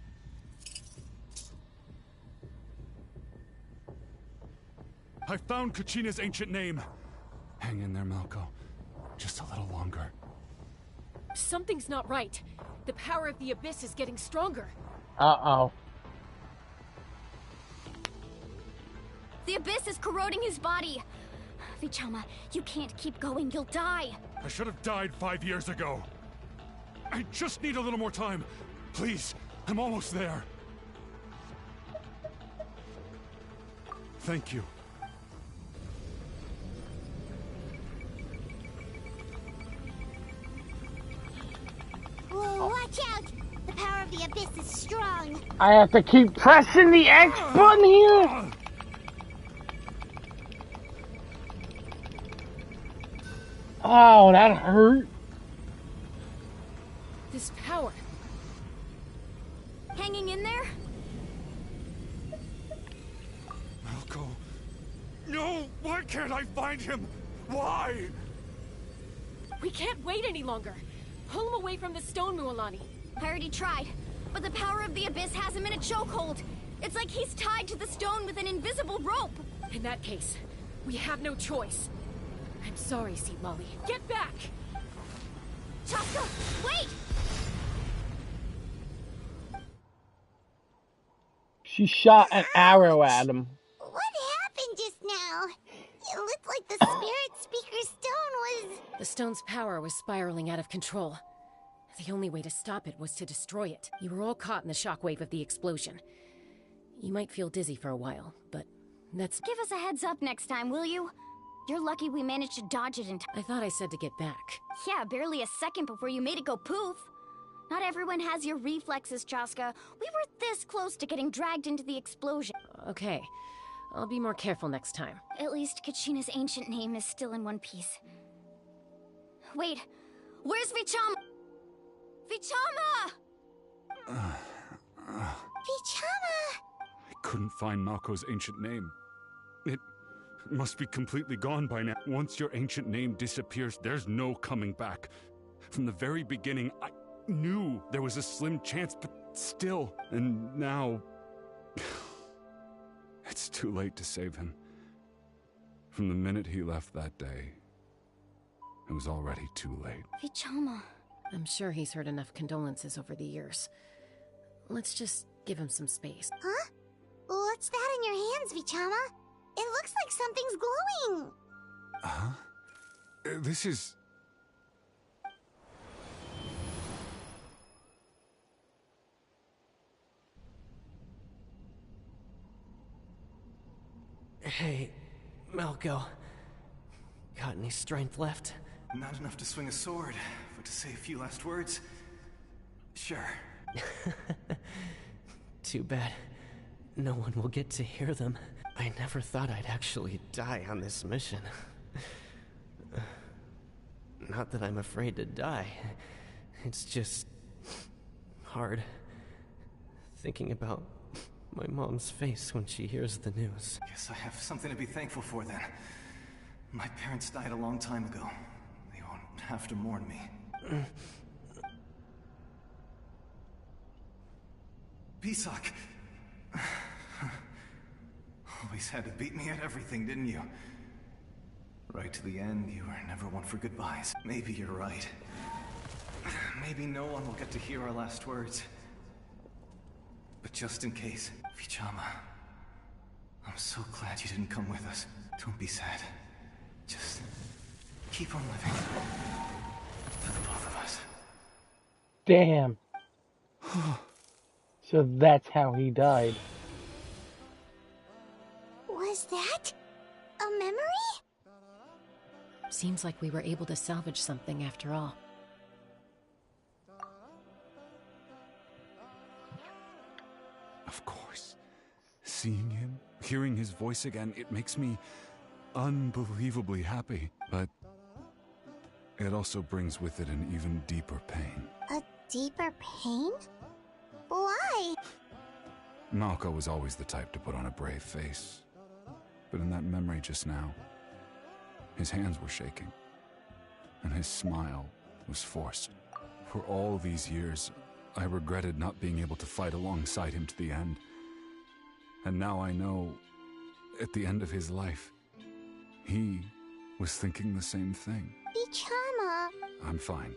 I found Kachina's ancient name. Hang in there, Malko. Just a little longer. Something's not right. The power of the Abyss is getting stronger. Uh-oh. The Abyss is corroding his body. Vichama, you can't keep going. You'll die. I should have died 5 years ago. I just need a little more time. Please, I'm almost there. Thank you. Whoa, watch out! The power of the Abyss is strong. I have to keep pressing the X button here? Oh, that hurt. This power. Hanging in there? Malko. No! Why can't I find him? Why? We can't wait any longer. Pull him away from the stone, Mualani. I already tried, but the power of the Abyss has him in a chokehold. It's like he's tied to the stone with an invisible rope. In that case, we have no choice. I'm sorry, Seat Molly. Get back! Chaska, wait! She shot an arrow at him. What happened just now? It looked like the Spirit Speaker stone was... The stone's power was spiraling out of control. The only way to stop it was to destroy it. You were all caught in the shockwave of the explosion. You might feel dizzy for a while, but that's... Give us a heads up next time, will you? You're lucky we managed to dodge it in time. I thought I said to get back. Yeah, barely a second before you made it go poof. Not everyone has your reflexes, Chaska. We were this close to getting dragged into the explosion. Okay. I'll be more careful next time. At least Kachina's ancient name is still in one piece. Wait, where's Vichama? Vichama! Vichama! I couldn't find Malko's ancient name. It must be completely gone by now. Once your ancient name disappears, there's no coming back. From the very beginning, I knew there was a slim chance, but still. And now... it's too late to save him. From the minute he left that day, it was already too late. Vichama. I'm sure he's heard enough condolences over the years. Let's just give him some space. Huh? What's that in your hands, Vichama? It looks like something's glowing. Huh? This is... Hey, Malko. Got any strength left? Not enough to swing a sword, but to say a few last words? Sure. Too bad. No one will get to hear them. I never thought I'd actually die on this mission. Not that I'm afraid to die. It's just... hard. Thinking about my mom's face when she hears the news. Guess I have something to be thankful for then. My parents died a long time ago. They won't have to mourn me. Pisak! Always had to beat me at everything, didn't you? Right to the end, you were never one for goodbyes. Maybe you're right. Maybe no one will get to hear our last words. But just in case, Vichama, I'm so glad you didn't come with us. Don't be sad. Just keep on living. For the both of us. Damn. So that's how he died. Was that a memory? Seems like we were able to salvage something after all. Of course. Seeing him, hearing his voice again, it makes me unbelievably happy. But it also brings with it an even deeper pain. A deeper pain? Why? Malko was always the type to put on a brave face. But in that memory just now, his hands were shaking, and his smile was forced. For all these years, I regretted not being able to fight alongside him to the end. And now I know, at the end of his life, he was thinking the same thing. Vichama. I'm fine.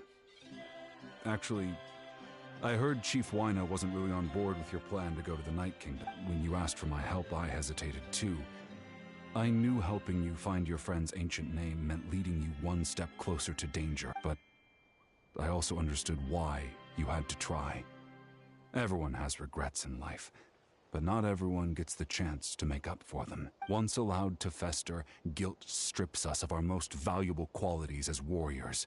Actually, I heard Chief Wyna wasn't really on board with your plan to go to the Night Kingdom. When you asked for my help, I hesitated too. I knew helping you find your friend's ancient name meant leading you one step closer to danger, but I also understood why you had to try. Everyone has regrets in life, but not everyone gets the chance to make up for them. Once allowed to fester, guilt strips us of our most valuable qualities as warriors.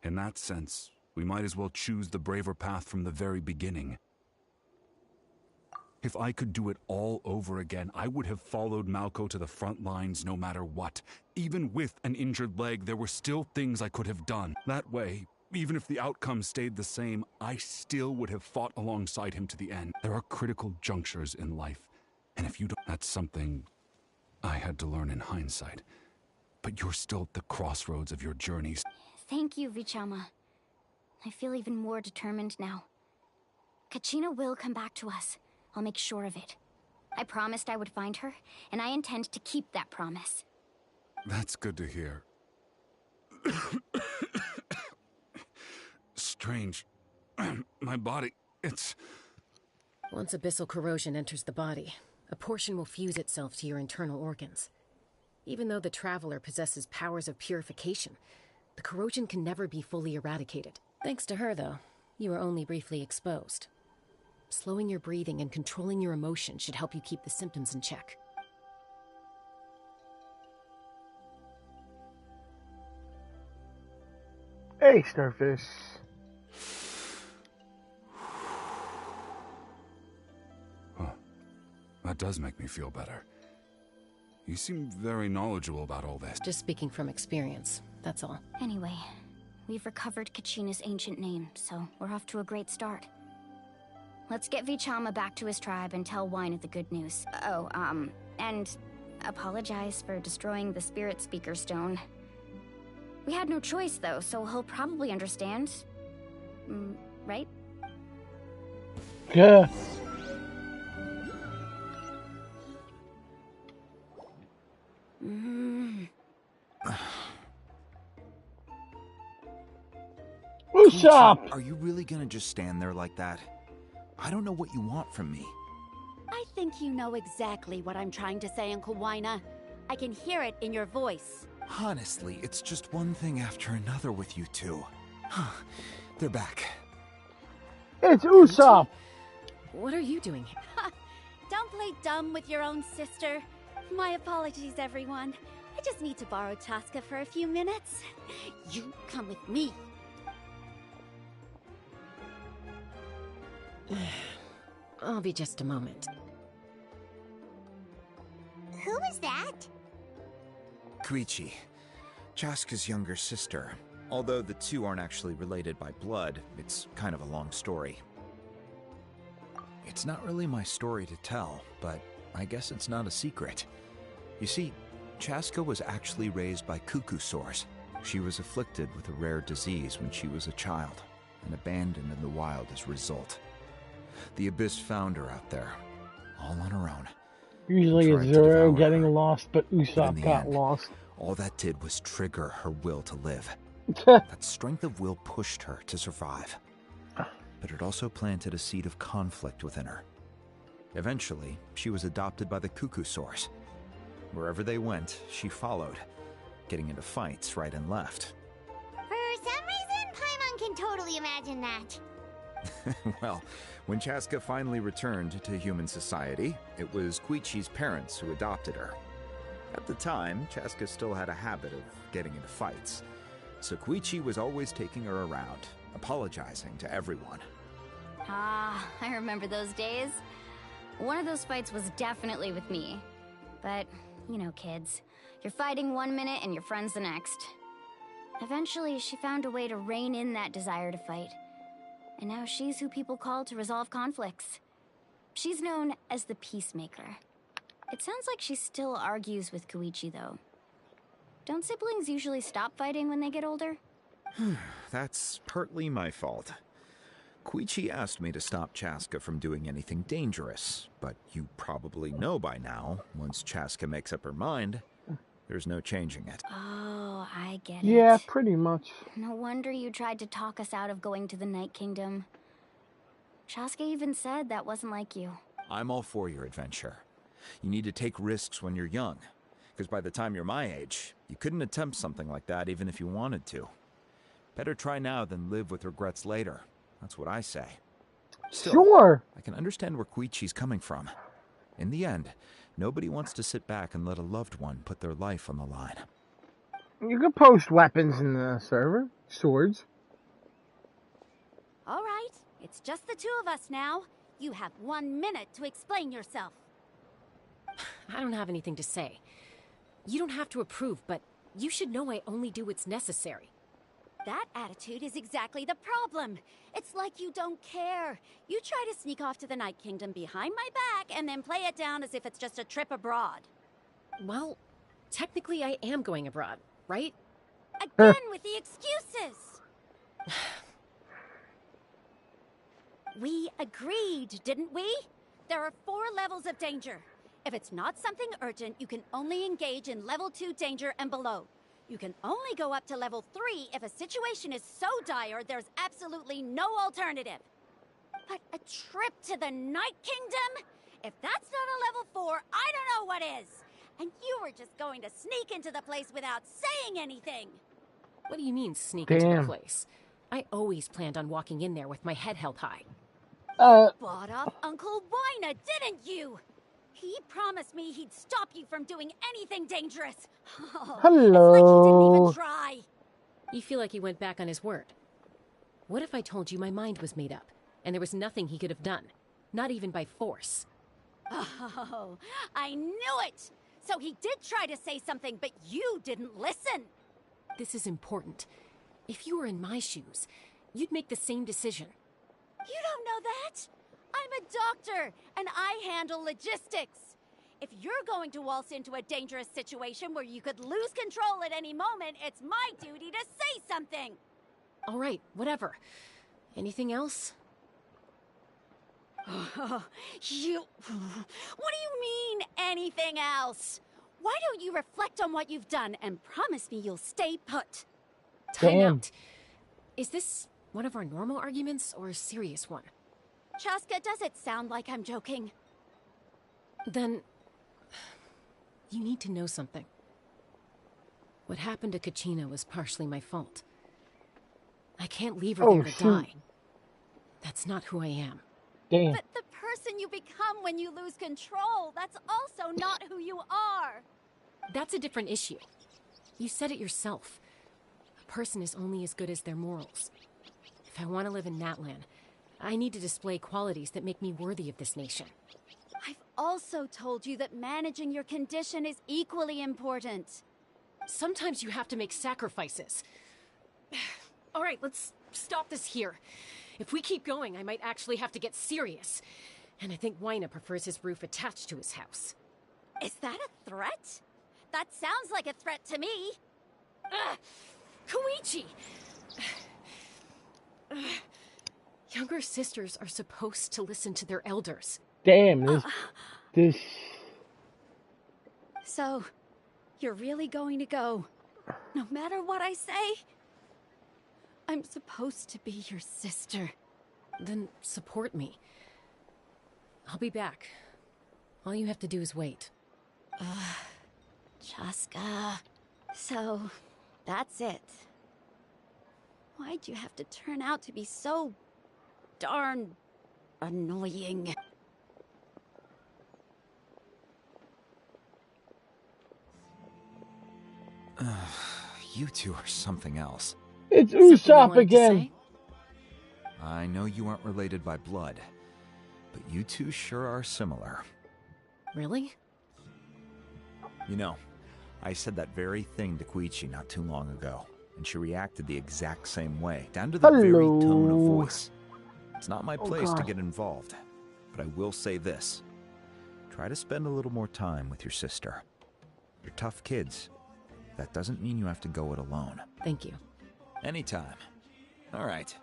In that sense, we might as well choose the braver path from the very beginning. If I could do it all over again, I would have followed Malko to the front lines no matter what. Even with an injured leg, there were still things I could have done. That way, even if the outcome stayed the same, I still would have fought alongside him to the end. There are critical junctures in life, and if you don't, that's something I had to learn in hindsight. But you're still at the crossroads of your journeys. Thank you, Vichama. I feel even more determined now. Kachina will come back to us. I'll make sure of it. I promised I would find her, and I intend to keep that promise. That's good to hear. Strange. My body, it's... Once abyssal corrosion enters the body, a portion will fuse itself to your internal organs. Even though the Traveler possesses powers of purification, the corrosion can never be fully eradicated. Thanks to her, though, you were only briefly exposed. Slowing your breathing and controlling your emotions should help you keep the symptoms in check. Hey, Starfish. Huh. That does make me feel better. You seem very knowledgeable about all this. Just speaking from experience, that's all. Anyway, we've recovered Kachina's ancient name, so we're off to a great start. Let's get Vichama back to his tribe and tell Wyna the good news. Oh, and apologize for destroying the Spirit Speaker Stone. We had no choice, though, so he'll probably understand. Right? Yeah. Usopp! Are you really gonna just stand there like that? I don't know what you want from me. I think you know exactly what I'm trying to say, Uncle Wyna. I can hear it in your voice. Honestly, it's just one thing after another with you two. They're back. It's Usopp! What are you doing here? Don't play dumb with your own sister. My apologies, everyone. I just need to borrow Chaska for a few minutes. You come with me. I'll be just a moment. Who is that? Koichi, Chaska's younger sister. Although the two aren't actually related by blood, it's kind of a long story. It's not really my story to tell, but I guess it's not a secret. You see, Chaska was actually raised by cuckoo sores. She was afflicted with a rare disease when she was a child, and abandoned in the wild as a result. The Abyss found her out there, all on her own. Usually it's Zero getting lost, but Usopp got lost. All that did was trigger her will to live. That strength of will pushed her to survive. But it also planted a seed of conflict within her. Eventually, she was adopted by the cuckoo source. Wherever they went, she followed, getting into fights right and left. For some reason, Paimon can totally imagine that. Well, when Chaska finally returned to human society, it was Koichi's parents who adopted her. At the time, Chaska still had a habit of getting into fights, so Koichi was always taking her around, apologizing to everyone. Ah, I remember those days. One of those fights was definitely with me. But, you know, kids. You're fighting one minute and your friend's the next. Eventually, she found a way to rein in that desire to fight. And now she's who people call to resolve conflicts. She's known as the Peacemaker. It sounds like she still argues with Koichi, though. Don't siblings usually stop fighting when they get older? That's partly my fault. Koichi asked me to stop Chaska from doing anything dangerous, but you probably know by now, once Chaska makes up her mind, there's no changing it. Oh, I get it. Yeah, pretty much. No wonder you tried to talk us out of going to the Night Kingdom. Chaska even said that wasn't like you. I'm all for your adventure. You need to take risks when you're young, because by the time you're my age, you couldn't attempt something like that even if you wanted to. Better try now than live with regrets later. That's what I say. Still, sure. I can understand where Koichi's coming from. In the end, nobody wants to sit back and let a loved one put their life on the line. You can post weapons in the server. Swords. All right, it's just the two of us now. You have 1 minute to explain yourself. I don't have anything to say. You don't have to approve, but you should know I only do what's necessary. That attitude is exactly the problem. It's like you don't care. You try to sneak off to the Night Kingdom behind my back and then play it down as if it's just a trip abroad. Well, technically I am going abroad, right? Again with the excuses! We agreed, didn't we? There are 4 levels of danger. If it's not something urgent, you can only engage in level 2 danger and below. You can only go up to level 3 if a situation is so dire there's absolutely no alternative. But a trip to the Night Kingdom? If that's not a level 4, I don't know what is. And you were just going to sneak into the place without saying anything. What do you mean, sneak into the place? I always planned on walking in there with my head held high. Bought off Uncle Wina, didn't you? He promised me he'd stop you from doing anything dangerous. Oh, hello. It's like he didn't even try. You feel like he went back on his word. What if I told you my mind was made up, and there was nothing he could have done? Not even by force. Oh, I knew it! So he did try to say something, but you didn't listen. This is important. If you were in my shoes, you'd make the same decision. You don't know that? I'm a doctor, and I handle logistics. If you're going to waltz into a dangerous situation where you could lose control at any moment, it's my duty to say something. All right, whatever. Anything else? What do you mean, anything else? Why don't you reflect on what you've done and promise me you'll stay put? Time out. Is this one of our normal arguments or a serious one? Chaska, does it sound like I'm joking? Then you need to know something. What happened to Kachina was partially my fault. I can't leave her there to die. That's not who I am. Damn. But the person you become when you lose control, that's also not who you are. That's a different issue. You said it yourself. A person is only as good as their morals. If I want to live in Natlan, I need to display qualities that make me worthy of this nation. I've also told you that managing your condition is equally important. Sometimes you have to make sacrifices. All right, let's stop this here. If we keep going, I might actually have to get serious. And I think Wina prefers his roof attached to his house. Is that a threat? That sounds like a threat to me. Koichi! Younger sisters are supposed to listen to their elders. Damn, this... So, you're really going to go, no matter what I say? I'm supposed to be your sister. Then support me. I'll be back. All you have to do is wait. Chaska. So, that's it. Why'd you have to turn out to be so darn annoying? You two are something else. It's Usopp again. I know you aren't related by blood, but you two sure are similar. Really? You know, I said that very thing to Koichi not too long ago, and she reacted the exact same way, down to the very tone of voice. It's not my place to get involved, but I will say this. Try to spend a little more time with your sister. You're tough kids. That doesn't mean you have to go it alone. Thank you. Anytime. All right.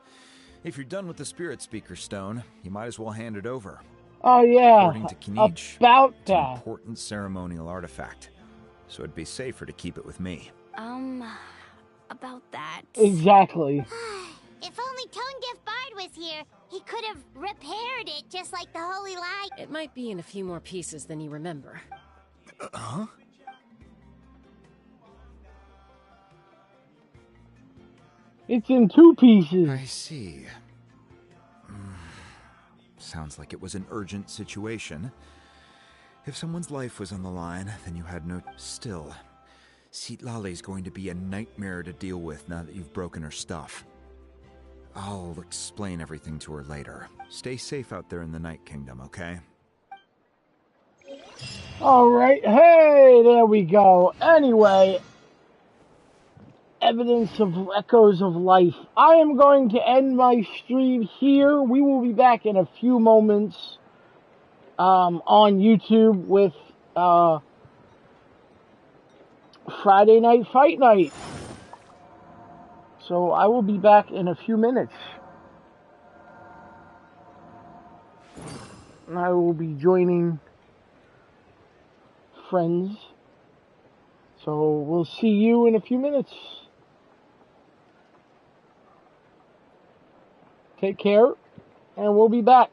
If you're done with the Spirit Speaker Stone, you might as well hand it over. Oh, yeah. According to Kinich, about it's an that. important ceremonial artifact, so it'd be safer to keep it with me. About that. Exactly. If only Tone-Deaf Bard was here, he could have repaired it just like the Holy Light. It might be in a few more pieces than you remember. Huh? It's in 2 pieces. I see. Sounds like it was an urgent situation. If someone's life was on the line, then you had no... Still, Citlali's going to be a nightmare to deal with now that you've broken her stuff. I'll explain everything to her later. Stay safe out there in the Night Kingdom, okay? Alright, hey, there we go. Anyway, evidence of echoes of life. I am going to end my stream here. We will be back in a few moments on YouTube with Friday Night Fight Night. So I will be back in a few minutes. I will be joining friends. So we'll see you in a few minutes. Take care, and we'll be back.